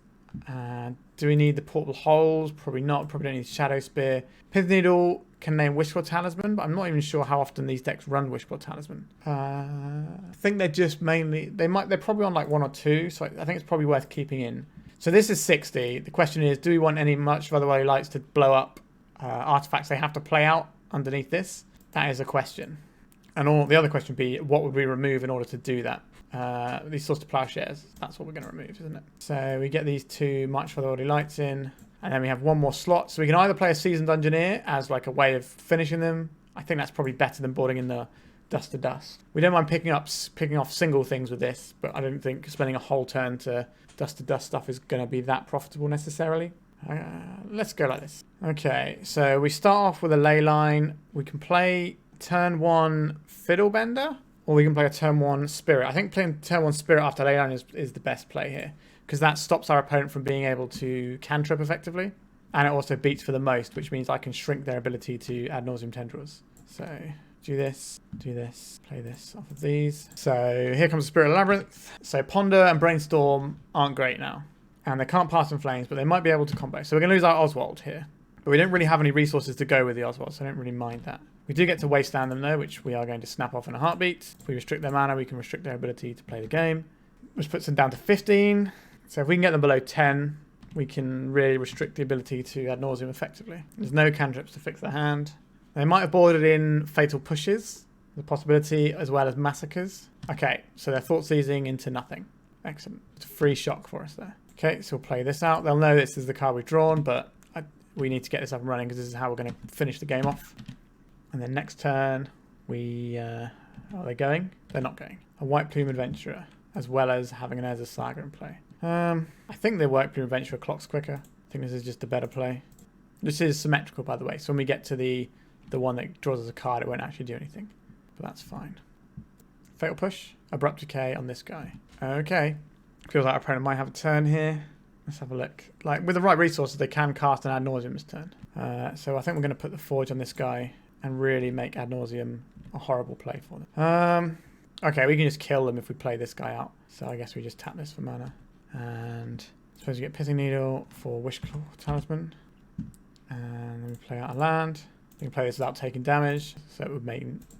Do we need the Portal Holes? Probably not. Probably don't need Shadowspear. Pithing Needle can name Wishful Talisman, but I'm not even sure how often these decks run Wishful Talisman. I think they're just mainly... They're probably on like 1 or 2, so I think it's probably worth keeping in. So this is 60. The question is, do we want any much of Otherworldly Lights to blow up artifacts they have to play out underneath this? That is a question. And the other question would be, what would we remove in order to do that? These sorts of Plowshares, that's what we're going to remove, isn't it? So we get these 2 March for the Otherworldly Lights in, and then we have 1 more slot. So we can either play a Seasoned Dungeoneer as like a way of finishing them. I think that's probably better than boarding in the Dust to Dust. We don't mind picking off single things with this, but I don't think spending a whole turn to Dust to Dust stuff is going to be that profitable necessarily. Let's go like this. Okay, so we start off with a ley line. We can play turn 1 Fiddlebender, or we can play a turn 1 Spirit. I think playing turn 1 Spirit after ley line is the best play here, because that stops our opponent from being able to cantrip effectively, and it also beats for the most, which means I can shrink their ability to ad nauseam tendrils. So do this, play this off of these. So here comes the Spirit of the Labyrinth. So Ponder and Brainstorm aren't great now, and they can't Pass in Flames, but they might be able to combo. So we're going to lose our Oswald here, but we don't really have any resources to go with the Oswald, so I don't really mind that. We do get to Wasteland them though, which we are going to snap off in a heartbeat. If we restrict their mana, we can restrict their ability to play the game, which puts them down to 15. So if we can get them below 10, we can really restrict the ability to ad nauseam effectively. There's no cantrips to fix their hand. They might have boarded in Fatal Pushes, the possibility, as well as Massacres. Okay, so they're Thought Seizing into nothing. Excellent. It's a free shock for us there. Okay, so we'll play this out. They'll know this is the card we've drawn, but we need to get this up and running because this is how we're going to finish the game off. And then next turn, are they going? They're not going. A White Plume Adventurer, as well as having an Urza Saga in play. I think the White Plume Adventurer clocks quicker. I think this is just a better play. This is symmetrical, by the way, so when we get to the one that draws us a card, it won't actually do anything. But that's fine. Fatal Push, Abrupt Decay on this guy. Okay. Feels like our opponent might have a turn here. Let's have a look. Like, with the right resources, they can cast an Ad Nauseam this turn. So I think we're going to put the Forge on this guy and really make Ad Nauseam a horrible play for them. Okay, we can just kill them if we play this guy out. So I guess we just tap this for mana. And I suppose we get Pithing Needle for Wishful Talisman. And then we play out a land. We can play this without taking damage. So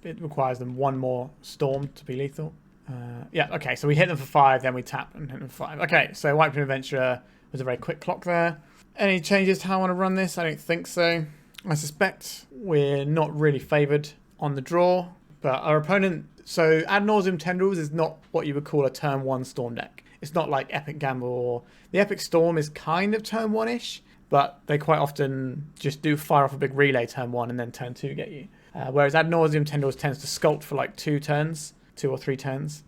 it requires them 1 more Storm to be lethal. Yeah, okay, so we hit them for 5, then we tap and hit them for 5. Okay, so White Plume Adventurer was a very quick clock there. Any changes to how I want to run this? I don't think so. I suspect we're not really favoured on the draw, but our opponent... So Ad Nauseam Tendrils is not what you would call a turn 1 Storm deck. It's not like Epic Gamble or... The Epic Storm is kind of turn 1-ish, but they quite often just do fire off a big relay turn 1 and then turn 2 get you. Whereas Ad Nauseam Tendrils tends to sculpt for like 2 turns. 2 or 3 turns.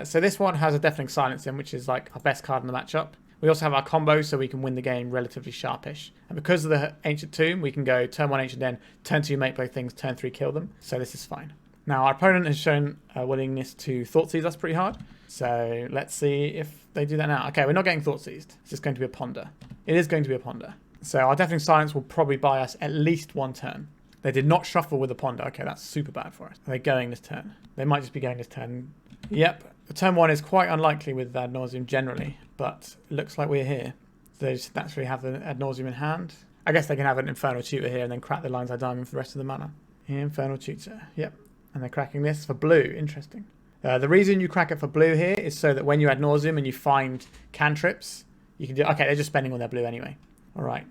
So this one has a Deafening Silence in, which is like our best card in the matchup. We also have our combo, so we can win the game relatively sharpish. And because of the Ancient Tomb, we can go turn 1 Ancient Den, turn 2 make play things, turn 3 kill them. So this is fine. Now our opponent has shown a willingness to Thought Seize us pretty hard. So let's see if they do that now. Okay, we're not getting Thought Seized. It's just going to be a Ponder. It is going to be a Ponder. So our Deafening Silence will probably buy us at least 1 turn. They did not shuffle with a Ponder. Okay, that's super bad for us. Are they going this turn? They might just be going this turn. Yep. The turn 1 is quite unlikely with Ad Nauseam generally, but it looks like we're here. So they just naturally have the Ad Nauseam in hand. I guess they can have an Infernal Tutor here and then crack the Lion's Eye Diamond for the rest of the mana. Infernal Tutor. Yep. And they're cracking this for blue. Interesting. The reason you crack it for blue here is so that when you Ad Nauseam and you find cantrips, you can do... Okay, they're just spending all their blue anyway. All right.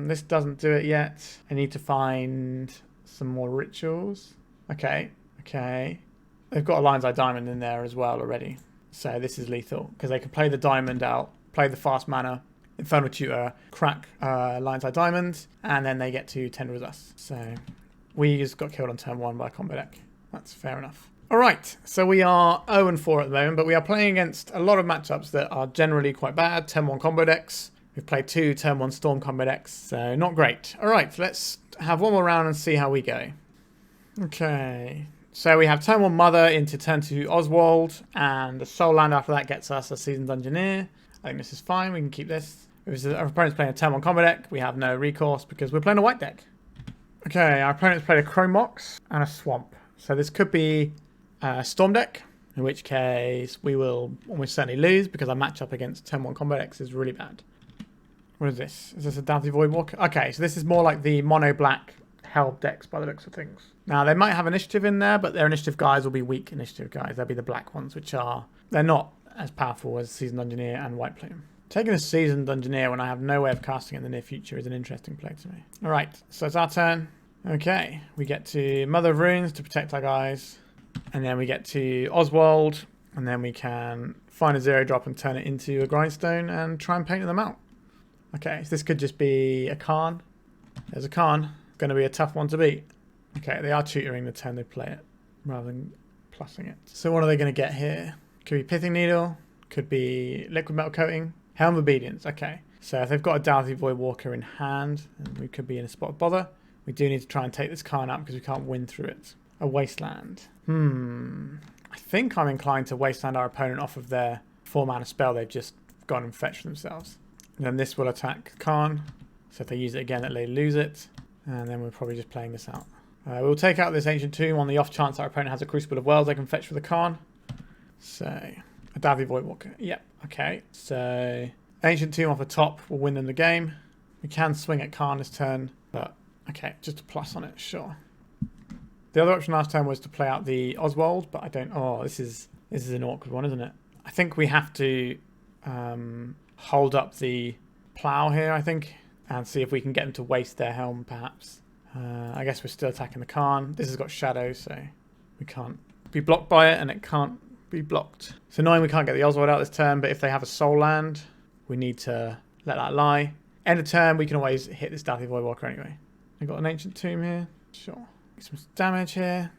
This doesn't do it yet. I need to find some more rituals. Okay. Okay. They've got a Lion's Eye Diamond in there as well already. So this is lethal because they can play the diamond out, play the fast mana, Infernal Tutor, crack Lion's Eye Diamond, and then they get to Tendrils us. So we just got killed on turn 1 by a combo deck. That's fair enough. All right, so we are 0-4 at the moment, but we are playing against a lot of matchups that are generally quite bad. Turn 1 combo decks. We've played 2 turn 1 Storm combo decks, so not great. All right, let's have one more round and see how we go. Okay, so we have turn 1 Mother into turn 2 Oswald, and the Soul Land after that gets us a Seasoned Dungeoneer. I think this is fine, we can keep this. If our opponent's playing a turn 1 combo deck, we have no recourse because we're playing a white deck. Okay, our opponent's played a Chrome Mox and a Swamp. So this could be a Storm deck, in which case we will almost certainly lose because our matchup against turn 1 combo decks is really bad. What is this? Is this a Doughty Voidwalker? Okay, so this is more like the mono-black Helb decks by the looks of things. Now, they might have initiative in there, but their initiative guys will be weak initiative guys. They'll be the black ones, which are... They're not as powerful as Seasoned Dungeoneer and White Plume. Taking a Seasoned Dungeoneer when I have no way of casting it in the near future is an interesting play to me. All right, so it's our turn. Okay, we get to Mother of Runes to protect our guys. And then we get to Oswald. And then we can find a 0-drop and turn it into a Grindstone and try and paint them out. Okay, so this could just be a Khan. There's a Khan. Going to be a tough one to beat. Okay, they are tutoring the turn they play it rather than plussing it. So what are they going to get here? Could be Pithing Needle. Could be Liquid Metal Coating. Helm of Obedience. Okay, so if they've got a Doughty Voidwalker in hand, then we could be in a spot of bother. We do need to try and take this Khan out because we can't win through it. A Wasteland. I think I'm inclined to Wasteland our opponent off of their 4-mana spell they've just gone and fetched for themselves. And then this will attack Khan. So if they use it again, that they lose it. And then we're probably just playing this out. We'll take out this Ancient Tomb on the off chance our opponent has a Crucible of Worlds they can fetch for the Khan. So, a Doughty Voidwalker. Yep, okay. So, Ancient Tomb off the top will win them the game. We can swing at Khan this turn, but okay, just a plus on it, sure. The other option last turn was to play out the Oswald, but I don't... Oh, this is an awkward one, isn't it? I think we have to hold up the Plow here, I think, and see if we can get them to waste their helm, perhaps. I guess we're still attacking the Khan. This has got Shadow, so we can't be blocked by it, and it can't be blocked. So annoying we can't get the Oswald out this turn, but if they have a Soul Land, we need to let that lie. End of turn, we can always hit this Doughty Voidwalker anyway. We've got an Ancient Tomb here. Sure. Get some damage here.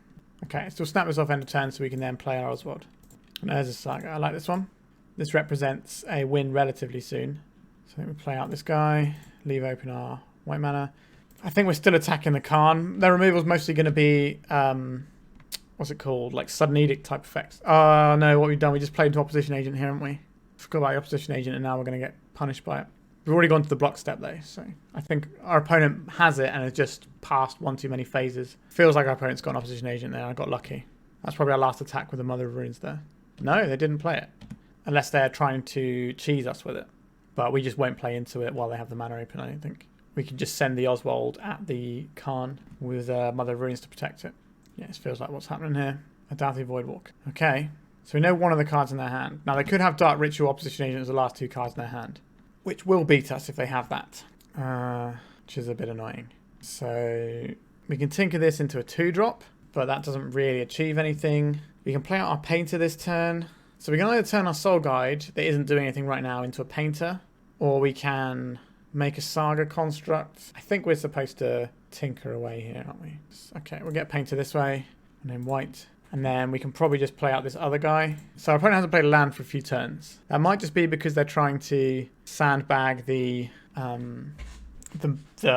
Okay, so we'll snap this off end of turn so we can then play our Oswald. And there's a Saga. I like this one. This represents a win relatively soon. So I think we play out this guy, leave open our white mana. I think we're still attacking the Khan. Their removal is mostly going to be, what's it called? Like Sudden Edict type effects. Oh no, what we've done, we just played into Opposition Agent here, haven't we? Forgot about the Opposition Agent and now we're going to get punished by it. We've already gone to the block step though, so I think our opponent has it and has just passed one too many phases. Feels like our opponent's got an Opposition Agent there. I got lucky. That's probably our last attack with the Mother of Runes there. No, they didn't play it. Unless they're trying to cheese us with it. But we just won't play into it while they have the mana open, I don't think. We can just send the Oswald at the Khan with Mother of Runes to protect it. Yeah, this feels like what's happening here. A Doughty Voidwalk. Okay, so we know one of the cards in their hand. Now they could have Dark Ritual Opposition Agent as the last 2 cards in their hand, which will beat us if they have that, which is a bit annoying. So we can tinker this into a 2-drop, but that doesn't really achieve anything. We can play out our Painter this turn. So we can either turn our Soul Guide, that isn't doing anything right now, into a Painter, or we can make a Saga construct. I think we're supposed to tinker away here, aren't we? Okay, we'll get Painter this way, and then white. And then we can probably just play out this other guy. So our opponent hasn't played a land for a few turns. That might just be because they're trying to sandbag the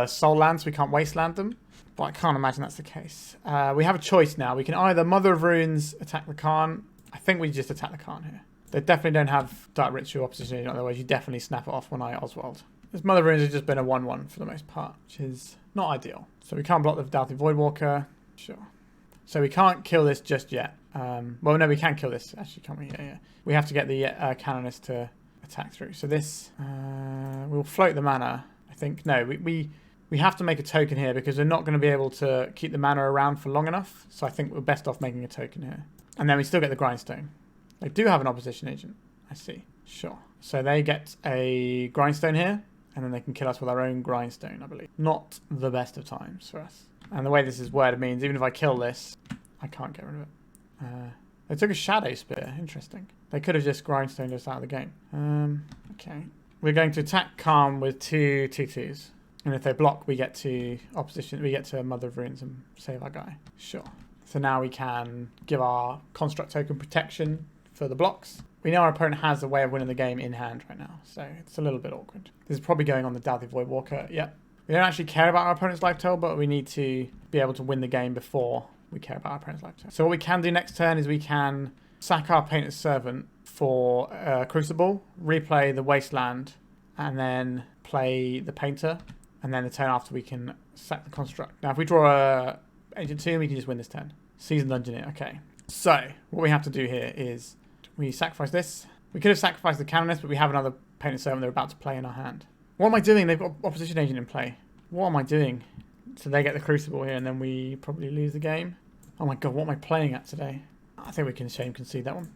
soul lands, so we can't wasteland them. But I can't imagine that's the case. We have a choice now. We can either Mother of Runes attack the Khan. I think we just attack the Khan here. They definitely don't have Dark Ritual Opposition, otherwise you definitely snap it off when I Oswald. This Mother of Runes has just been a 1-1 for the most part, which is not ideal. So we can't block the Doughty Voidwalker. Sure. So we can't kill this just yet. Well, no, we can kill this, actually, can't we? Yeah. We have to get the Canonist to attack through. So this, we'll float the mana, I think. No, we have to make a token here because we're not going to be able to keep the mana around for long enough. So I think we're best off making a token here. And then we still get the Grindstone. They do have an Opposition Agent, I see. Sure. So they get a Grindstone here. And then they can kill us with our own Grindstone, I believe. Not the best of times for us. And the way this is worded means even if I kill this, I can't get rid of it. They took a Shadowspear. Interesting. They could have just Grindstoned us out of the game. Okay. We're going to attack Calm with 2 2/2s. And if they block, we get to opposition. We get to Mother of Runes and save our guy. Sure. So now we can give our construct token protection for the blocks. We know our opponent has a way of winning the game in hand right now, so it's a little bit awkward. This is probably going on the Doughty Voidwalker. Yep. We don't actually care about our opponent's life total, but we need to be able to win the game before we care about our opponent's life total. So what we can do next turn is we can sack our Painter's Servant for Crucible, replay the Wasteland, and then play the Painter. And then the turn after we can sack the construct. Now if we draw a Ancient Tomb, we can just win this turn. Seasoned Dungeoneer. Okay. So what we have to do here is we sacrifice this. We could have sacrificed the Canonist, but we have another Painted Servant they're about to play in our hand. What am I doing? They've got Opposition Agent in play. What am I doing? So they get the Crucible here and then we probably lose the game. Oh my god, what am I playing at today? I think we can shame concede that one.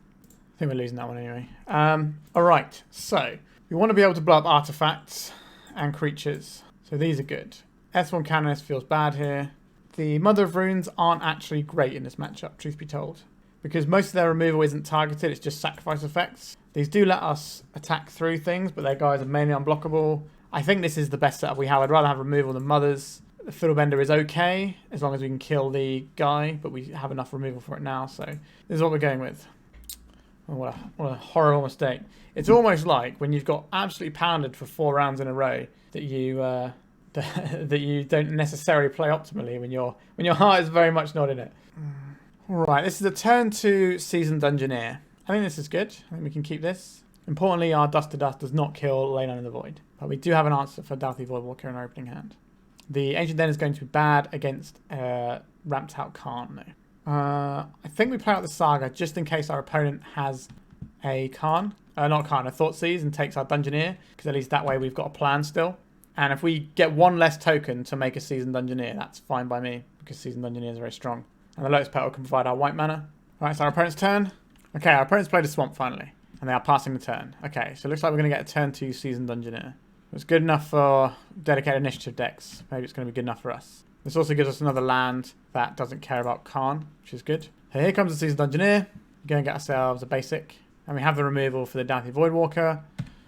I think we're losing that one anyway. Alright, so we want to be able to blow up artifacts and creatures. So these are good. Ethersworn Canonist feels bad here. The Mother of Runes aren't actually great in this matchup, truth be told. Because most of their removal isn't targeted, it's just sacrifice effects. These do let us attack through things, but their guys are mainly unblockable. I think this is the best setup we have. I'd rather have removal than Mothers. The Fiddlebender is okay, as long as we can kill the guy, but we have enough removal for it now, so this is what we're going with. Oh, what a horrible mistake. It's almost like when you've got absolutely pounded for 4 rounds in a row that you that you don't necessarily play optimally when your heart is very much not in it. Alright, this is a turn to Seasoned Dungeoneer. I think this is good. I think we can keep this. Importantly, our Dust to Dust does not kill Leyline in the Void. But we do have an answer for Doughty Voidwalker in our opening hand. The Ancient Den is going to be bad against Ramped Out Khan, though. I think we play out the Saga just in case our opponent has a Khan. Not Khan, a Thoughtseize and takes our Dungeoneer. Because at least that way we've got a plan still. And if we get 1 less token to make a Seasoned Dungeoneer, that's fine by me. Because Seasoned Dungeoneer is very strong. And the Lotus Petal can provide our white mana. Alright, so our opponent's turn. Okay, our opponent's played a Swamp finally. And they are passing the turn. Okay, so it looks like we're going to get a turn 2 Seasoned Dungeoneer. It's good enough for dedicated initiative decks. Maybe it's going to be good enough for us. This also gives us another land that doesn't care about Khan, which is good. So here comes the Seasoned Dungeoneer. We're going to get ourselves a basic. And we have the removal for the Doughty Voidwalker.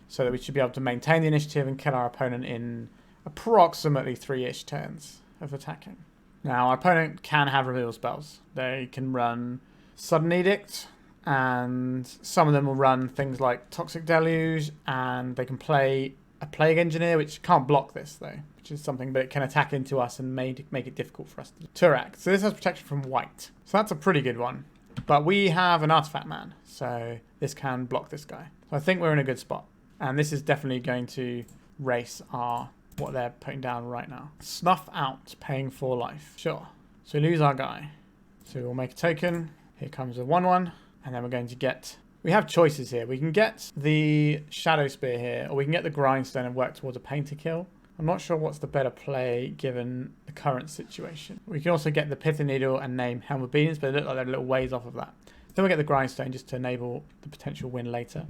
So that we should be able to maintain the initiative and kill our opponent in approximately 3-ish turns of attacking. Now, our opponent can have removal spells. They can run Sudden Edict, and some of them will run things like Toxic Deluge, and they can play a Plague Engineer, which can't block this, though, which is something, but it can attack into us and make it difficult for us to Turak. So this has protection from white. So that's a pretty good one. But we have an Artifact Man, so this can block this guy. So I think we're in a good spot. And this is definitely going to race what they're putting down right now. Snuff Out, paying 4 life. Sure. So we lose our guy. So we'll make a token. Here comes a 1/1. And then we're going to get... We have choices here. We can get the Shadowspear here, or we can get the Grindstone and work towards a Painter kill. I'm not sure what's the better play given the current situation. We can also get the Pithing Needle and name Helm of Obedience, but they look like they're a little ways off of that. Then we'll get the Grindstone just to enable the potential win later.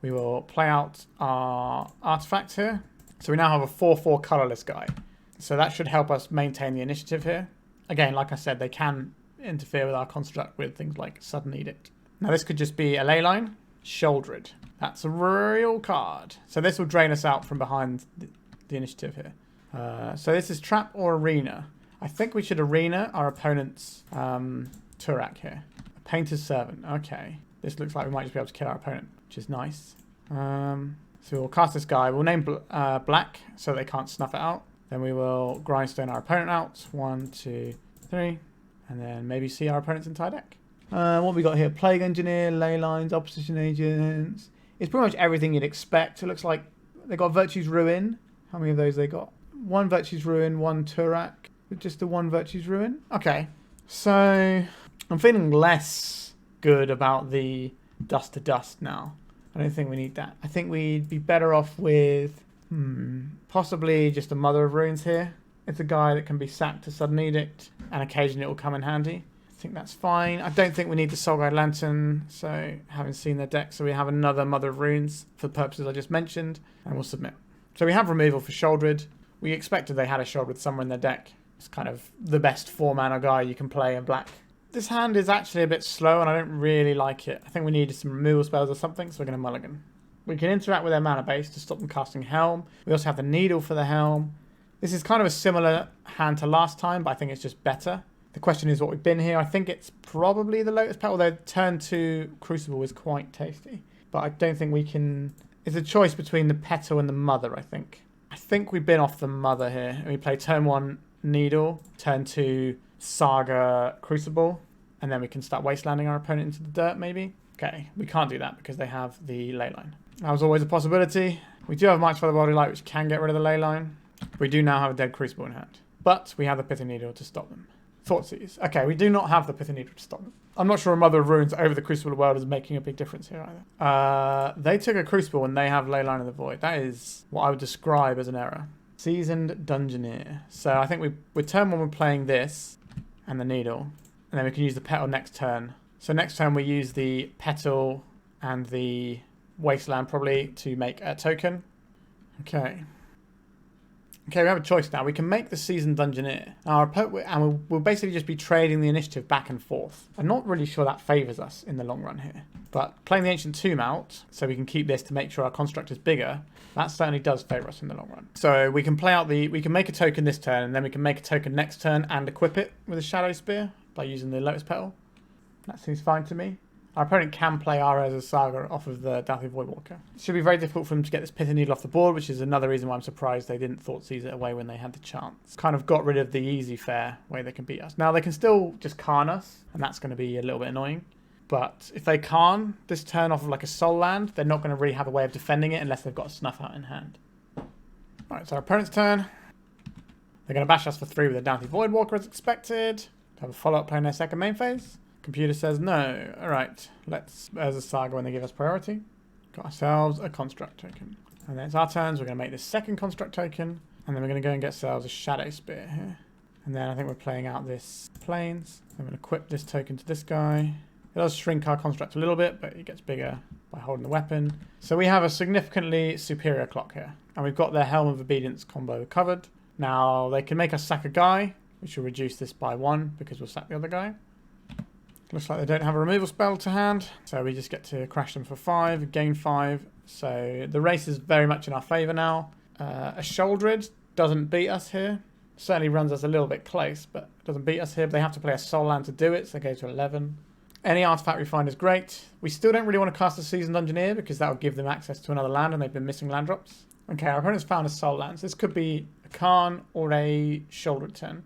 We will play out our artifacts here. So we now have a 4/4 colourless guy. So that should help us maintain the initiative here. Again, like I said, they can interfere with our construct with things like Sudden Edict. Now this could just be a Leyline, Shouldered. That's a real card. So this will drain us out from behind the initiative here. So this is Trap or Arena. I think we should Arena our opponent's Turak here. A Painter's Servant. Okay. This looks like we might just be able to kill our opponent, which is nice. So we'll cast this guy. We'll name Black so they can't snuff it out. Then we will Grindstone our opponent out. 1, 2, 3. And then maybe see our opponent's entire deck. What we got here? Plague Engineer, Ley Lines, Opposition Agents. It's pretty much everything you'd expect. It looks like they got Virtue's Ruin. How many of those they got? 1 Virtue's Ruin, 1 Turak. With just the 1 Virtue's Ruin. Okay. So I'm feeling less good about the Dust to Dust now. I don't think we need that. I think we'd be better off with possibly just a Mother of Runes here. It's a guy that can be sacked to Sudden Edict, and occasionally it will come in handy. I think that's fine. I don't think we need the Soul Guide Lantern, so having seen their deck, so we have another Mother of Runes for the purposes I just mentioned, and we'll submit. So we have removal for Shouldered. We expected they had a Shouldered somewhere in their deck. It's kind of the best 4-mana guy you can play in black. This hand is actually a bit slow and I don't really like it. I think we needed some removal spells or something, so we're going to mulligan. We can interact with their mana base to stop them casting Helm. We also have the Needle for the Helm. This is kind of a similar hand to last time, but I think it's just better. The question is what we've been here. I think it's probably the Lotus Petal, although turn 2 Crucible is quite tasty. But I don't think we can... It's a choice between the Petal and the Mother, I think. I think we've been off the Mother here. And we play turn 1 Needle, turn 2 Saga Crucible, and then we can start wastelanding our opponent into the dirt, maybe. Okay, we can't do that because they have the Leyline. That was always a possibility. We do have March for the Body Light, which can get rid of the Leyline. We do now have a dead Crucible in hand. But we have the Pithing Needle to stop them. Thoughtseize. Okay, we do not have the Pithing Needle to stop them. I'm not sure a Mother of Runes over the Crucible of Worlds is making a big difference here either. They took a Crucible and they have Leyline of the Void. That is what I would describe as an error. Seasoned Dungeoneer. So I think we turn 1 we're playing this and the Needle. And then we can use the Petal next turn. So next turn we use the Petal and the Wasteland probably to make a token. Okay. Okay, we have a choice now. We can make the Seasoned Dungeoneer. And we'll basically just be trading the initiative back and forth. I'm not really sure that favours us in the long run here. But playing the Ancient Tomb out, so we can keep this to make sure our construct is bigger, that certainly does favour us in the long run. So we can play out we can make a token this turn, and then we can make a token next turn and equip it with a Shadowspear by using the Lotus Petal. That seems fine to me. Our opponent can play our Urza Saga off of the Dathli Voidwalker. It should be very difficult for them to get this Pithing Needle off the board, which is another reason why I'm surprised they didn't Thoughtseize it away when they had the chance. Kind of got rid of the easy fare way they can beat us. Now they can still just Karn us, and that's going to be a little bit annoying. But if they Karn this turn off of like a Soul Land, they're not going to really have a way of defending it unless they've got a Snuff out in hand. Alright, so our opponent's turn. They're going to bash us for 3 with a Dathli Voidwalker as expected. Have a follow-up play in their second main phase. Computer says no. Alright, let's... There's a Saga when they give us priority. Got ourselves a Construct token. And then it's our turns. We're going to make this second Construct token. And then we're going to go and get ourselves a Shadowspear here. And then I think we're playing out this Plains. I'm going to equip this token to this guy. It does shrink our Construct a little bit, but it gets bigger by holding the weapon. So we have a significantly superior clock here. And we've got their Helm of Obedience combo covered. Now, they can make us sack a guy, which will reduce this by 1 because we'll sack the other guy. Looks like they don't have a removal spell to hand, so we just get to crash them for 5, gain 5. So the race is very much in our favour now. A Shouldered doesn't beat us here. Certainly runs us a little bit close, but doesn't beat us here. But they have to play a Soul Land to do it, so they go to 11. Any artifact we find is great. We still don't really want to cast a Seasoned Dungeoneer because that will give them access to another land, and they've been missing land drops. Okay, our opponent's found a Soul Land. So this could be a Karn or a Shouldered turn.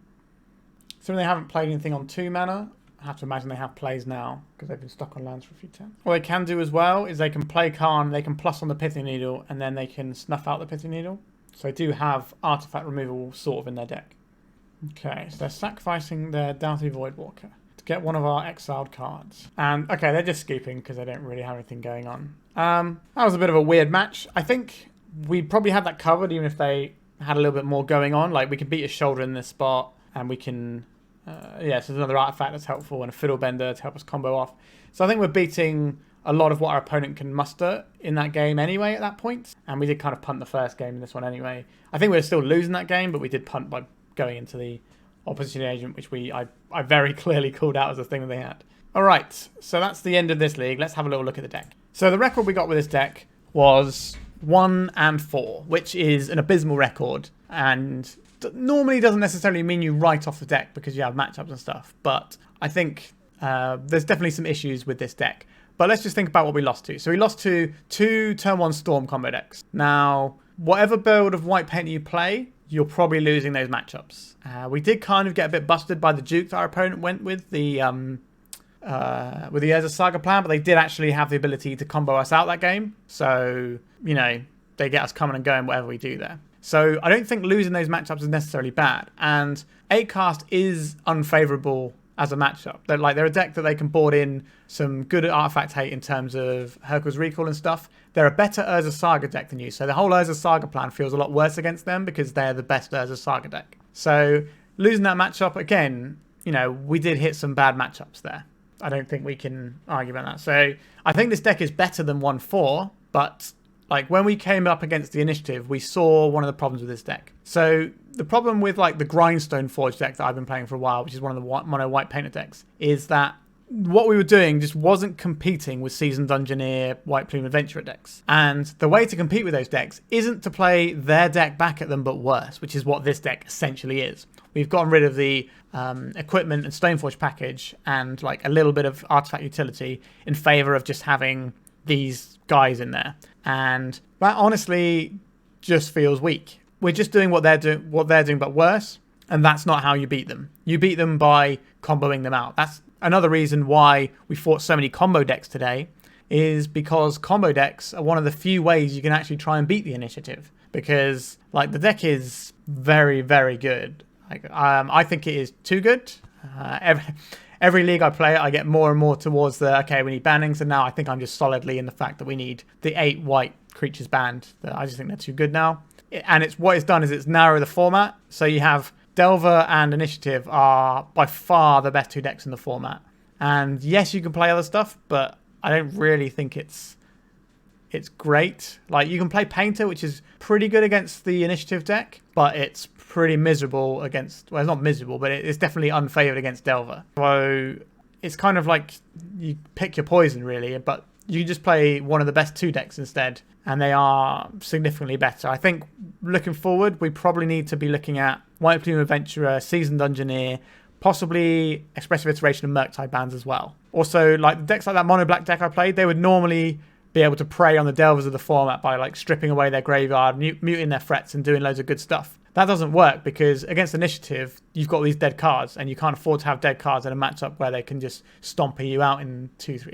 So they haven't played anything on 2 mana. I have to imagine they have plays now because they've been stuck on lands for a few turns. What they can do as well is they can play Karn, they can plus on the Pithing Needle, and then they can snuff out the Pithing Needle. So they do have artifact removal sort of in their deck. Okay, so they're sacrificing their Dathli Voidwalker to get one of our exiled cards. And, okay, they're just scooping because they don't really have anything going on. That was a bit of a weird match. I think we'd probably have that covered even if they had a little bit more going on. Like, we could beat a Shoulder in this spot, and we can... yeah, so there's another artifact that's helpful and a Fiddlebender to help us combo off. So I think we're beating a lot of what our opponent can muster in that game anyway at that point. And we did kind of punt the first game in this one anyway. I think we're still losing that game, but we did punt by going into the opposition agent, which I very clearly called out as a thing that they had. All right, so that's the end of this league. Let's have a little look at the deck. So the record we got with this deck was 1-4, which is an abysmal record. And... normally doesn't necessarily mean you write off the deck because you have matchups and stuff, but I think there's definitely some issues with this deck. But let's just think about what we lost to. So we lost to 2 turn 1 Storm combo decks. Now, whatever build of white paint you play, you're probably losing those matchups. We did kind of get a bit busted by the Duke that our opponent went with the Urza Saga plan, but they did actually have the ability to combo us out that game. So, you know, they get us coming and going whatever we do there. So I don't think losing those matchups is necessarily bad. And 8-cast is unfavourable as a matchup. They're a deck that they can board in some good artifact hate in terms of Hercule's Recall and stuff. They're a better Urza Saga deck than you. So the whole Urza Saga plan feels a lot worse against them because they're the best Urza Saga deck. So losing that matchup, again, you know, we did hit some bad matchups there. I don't think we can argue about that. So I think this deck is better than 1-4, but like when we came up against the initiative, we saw one of the problems with this deck. So the problem with like the Grindstone Forge deck that I've been playing for a while, which is one of the mono white painted decks, is that what we were doing just wasn't competing with Seasoned Dungeoneer, White Plume Adventurer decks. And the way to compete with those decks isn't to play their deck back at them, but worse, which is what this deck essentially is. We've gotten rid of the equipment and Stoneforge package and like a little bit of artifact utility in favor of just having these guys in there. And that honestly just feels weak. We're just doing what they're doing, but worse. And that's not how you beat them. You beat them by comboing them out. That's another reason why we fought so many combo decks today, is because combo decks are one of the few ways you can actually try and beat the initiative. Because like the deck is very, very good. Like I think it is too good. Every league I play, I get more and more towards the, okay, we need bannings. And now I think I'm just solidly in the fact that we need the 8 white creatures banned. I just think they're too good now. And what it's done is it's narrowed the format. So you have Delver and Initiative are by far the best 2 decks in the format. And yes, you can play other stuff, but I don't really think it's great. Like you can play Painter, which is pretty good against the Initiative deck, but it's pretty miserable against, well, it's not miserable, but it's definitely unfavored against Delver. So it's kind of like you pick your poison really, but you just play one of the best 2 decks instead, and they are significantly better. I think looking forward, we probably need to be looking at White Plume Adventurer, Seasoned Dungeoneer, possibly Expressive Iteration and Murktide bans as well. Also, like decks like that mono black deck I played, they would normally be able to prey on the Delvers of the format by like stripping away their graveyard, muting their threats and doing loads of good stuff. That doesn't work because against Initiative, you've got these dead cards and you can't afford to have dead cards in a matchup where they can just stomp you out in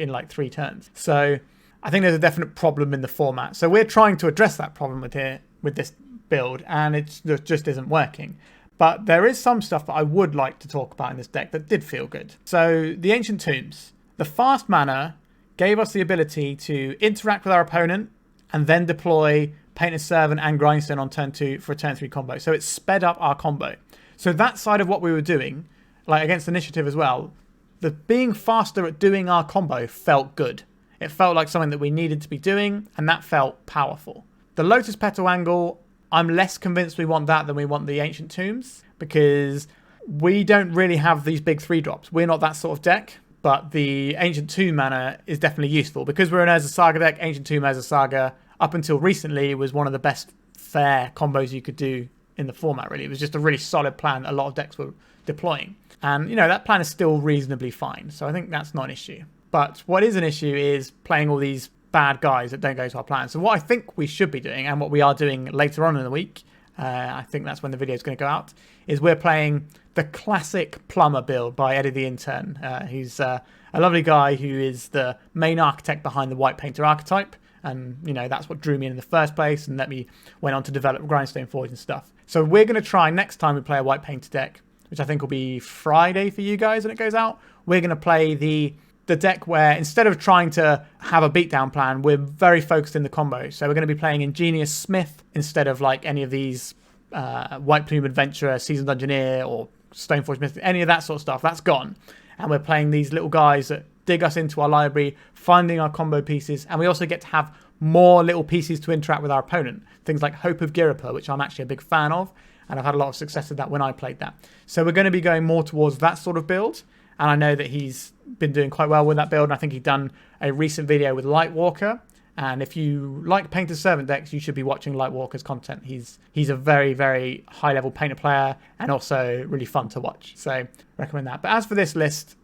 like 3 turns. So I think there's a definite problem in the format. So we're trying to address that problem with this build, and it just isn't working. But there is some stuff that I would like to talk about in this deck that did feel good. So the Ancient Tombs. The fast mana gave us the ability to interact with our opponent and then deploy Painted Servant and Grindstone on turn 2 for a turn 3 combo. So it sped up our combo. So that side of what we were doing, like against Initiative as well, the being faster at doing our combo felt good. It felt like something that we needed to be doing, and that felt powerful. The Lotus Petal angle, I'm less convinced we want that than we want the Ancient Tombs, because we don't really have these big 3-drops. We're not that sort of deck, but the Ancient Tomb mana is definitely useful. Because we're an Urza Saga deck, Ancient Tomb Urza Saga, up until recently, was one of the best fair combos you could do in the format, really. It was just a really solid plan a lot of decks were deploying. And, you know, that plan is still reasonably fine, so I think that's not an issue. But what is an issue is playing all these bad guys that don't go to our plan. So what I think we should be doing, and what we are doing later on in the week, I think that's when the video is going to go out, is we're playing the classic Plumber build by Eddie the Intern. He's a lovely guy who is the main architect behind the White Painter archetype. And, you know, that's what drew me in the first place and let me went on to develop Grindstone Forge and stuff. So we're going to try next time we play a White Painter deck, which I think will be Friday for you guys when it goes out. We're going to play the deck where instead of trying to have a beatdown plan, we're very focused in the combo. So we're going to be playing Ingenious Smith instead of like any of these White Plume Adventurer, Seasoned Dungeoneer, or Stoneforge Mystic, any of that sort of stuff. That's gone. And we're playing these little guys that dig us into our library, finding our combo pieces, and we also get to have more little pieces to interact with our opponent. Things like Hope of Girapa, which I'm actually a big fan of, and I've had a lot of success with that when I played that. So we're going to be going more towards that sort of build, and I know that he's been doing quite well with that build, and I think he's done a recent video with Lightwalker, and if you like Painted Servant decks, you should be watching Lightwalker's content. He's a very, very high-level Painter player, and also really fun to watch, so recommend that. But as for this list,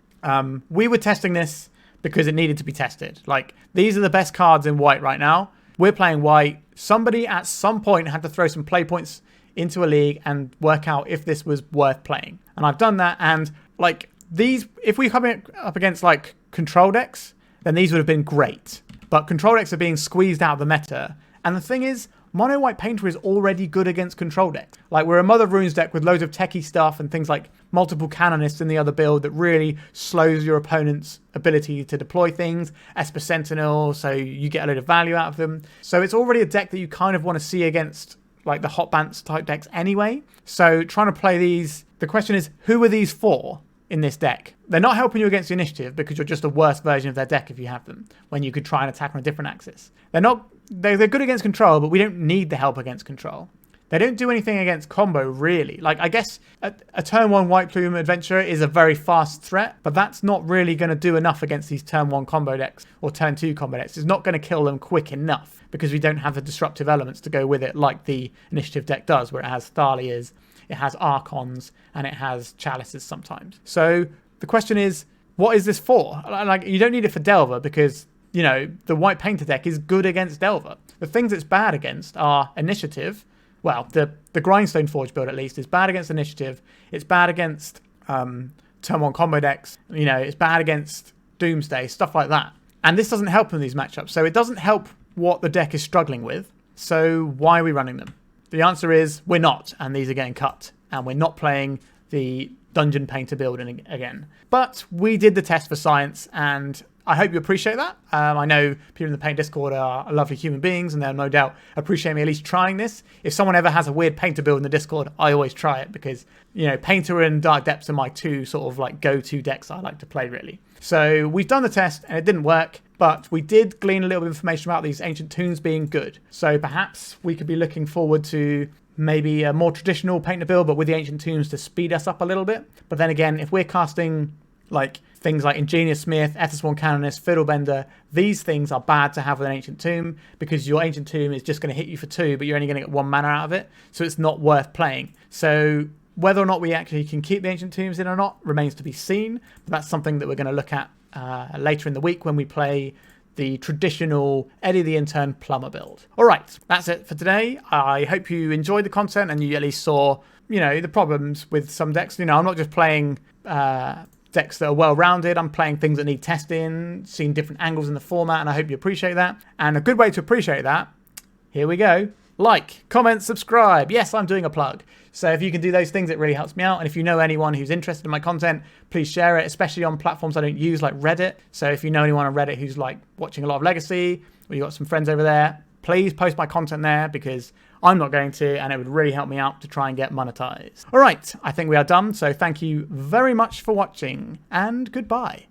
we were testing this because it needed to be tested. Like, these are the best cards in White right now. We're playing White. Somebody at some point had to throw some play points into a league and work out if this was worth playing. And I've done that, and like these, if we come up against like control decks, then these would have been great. But control decks are being squeezed out of the meta. And the thing is, Mono White Painter is already good against control decks. Like, we're a Mother of Runes deck with loads of techie stuff and things like multiple Canonists in the other build that really slows your opponent's ability to deploy things. Esper Sentinel, so you get a load of value out of them. So it's already a deck that you kind of want to see against like the Hot Bants type decks anyway. So trying to play these, the question is, who are these for? in this deck. They're not helping you against the initiative because you're just a worse version of their deck if you have them, when you could try and attack on a different axis. They're good against control, but we don't need the help against control. They don't do anything against combo, really. Like, I guess a turn 1 White Plume Adventurer is a very fast threat, but that's not really going to do enough against these turn 1 combo decks or turn 2 combo decks. It's not going to kill them quick enough because we don't have the disruptive elements to go with it like the initiative deck does, where it has Thalias, it has Archons, and it has Chalices sometimes. So the question is, what is this for? Like, you don't need it for Delver because, you know, the White Painter deck is good against Delver. The things it's bad against are initiative. Well, the Grindstone Forge build, at least, is bad against initiative. It's bad against turn 1 combo decks. You know, it's bad against Doomsday, stuff like that. And this doesn't help in these matchups. So it doesn't help what the deck is struggling with. So why are we running them? The answer is we're not, and these are getting cut. And we're not playing the Dungeon Painter build again. But we did the test for science, and I hope you appreciate that. I know people in the Paint Discord are lovely human beings, and they'll no doubt appreciate me at least trying this. If someone ever has a weird Painter build in the Discord, I always try it because, you know, Painter and Dark Depths are my two sort of like go-to decks I like to play, really. So we've done the test, and it didn't work, but we did glean a little bit of information about these Ancient Tombs being good. So perhaps we could be looking forward to maybe a more traditional Painter build, but with the Ancient Tombs to speed us up a little bit. But then again, if we're casting like things like Ingenious Smith, Ethersworn Canonist, Fiddlebender, these things are bad to have with an Ancient Tomb because your Ancient Tomb is just going to hit you for 2, but you're only going to get 1 mana out of it, so it's not worth playing. So whether or not we actually can keep the Ancient Tombs in or not remains to be seen, but that's something that we're going to look at later in the week when we play the traditional Eddie the Intern Plumber build. All right, that's it for today. I hope you enjoyed the content and you at least saw, you know, the problems with some decks. You know, I'm not just playing decks that are well-rounded. I'm playing things that need testing, seeing different angles in the format, and I hope you appreciate that. And a good way to appreciate that, here we go. Like, comment, subscribe. Yes, I'm doing a plug. So if you can do those things, it really helps me out. And if you know anyone who's interested in my content, please share it, especially on platforms I don't use like Reddit. So if you know anyone on Reddit who's like watching a lot of Legacy, or you got some friends over there, please post my content there because I'm not going to, and it would really help me out to try and get monetized. All right, I think we are done. So thank you very much for watching, and goodbye.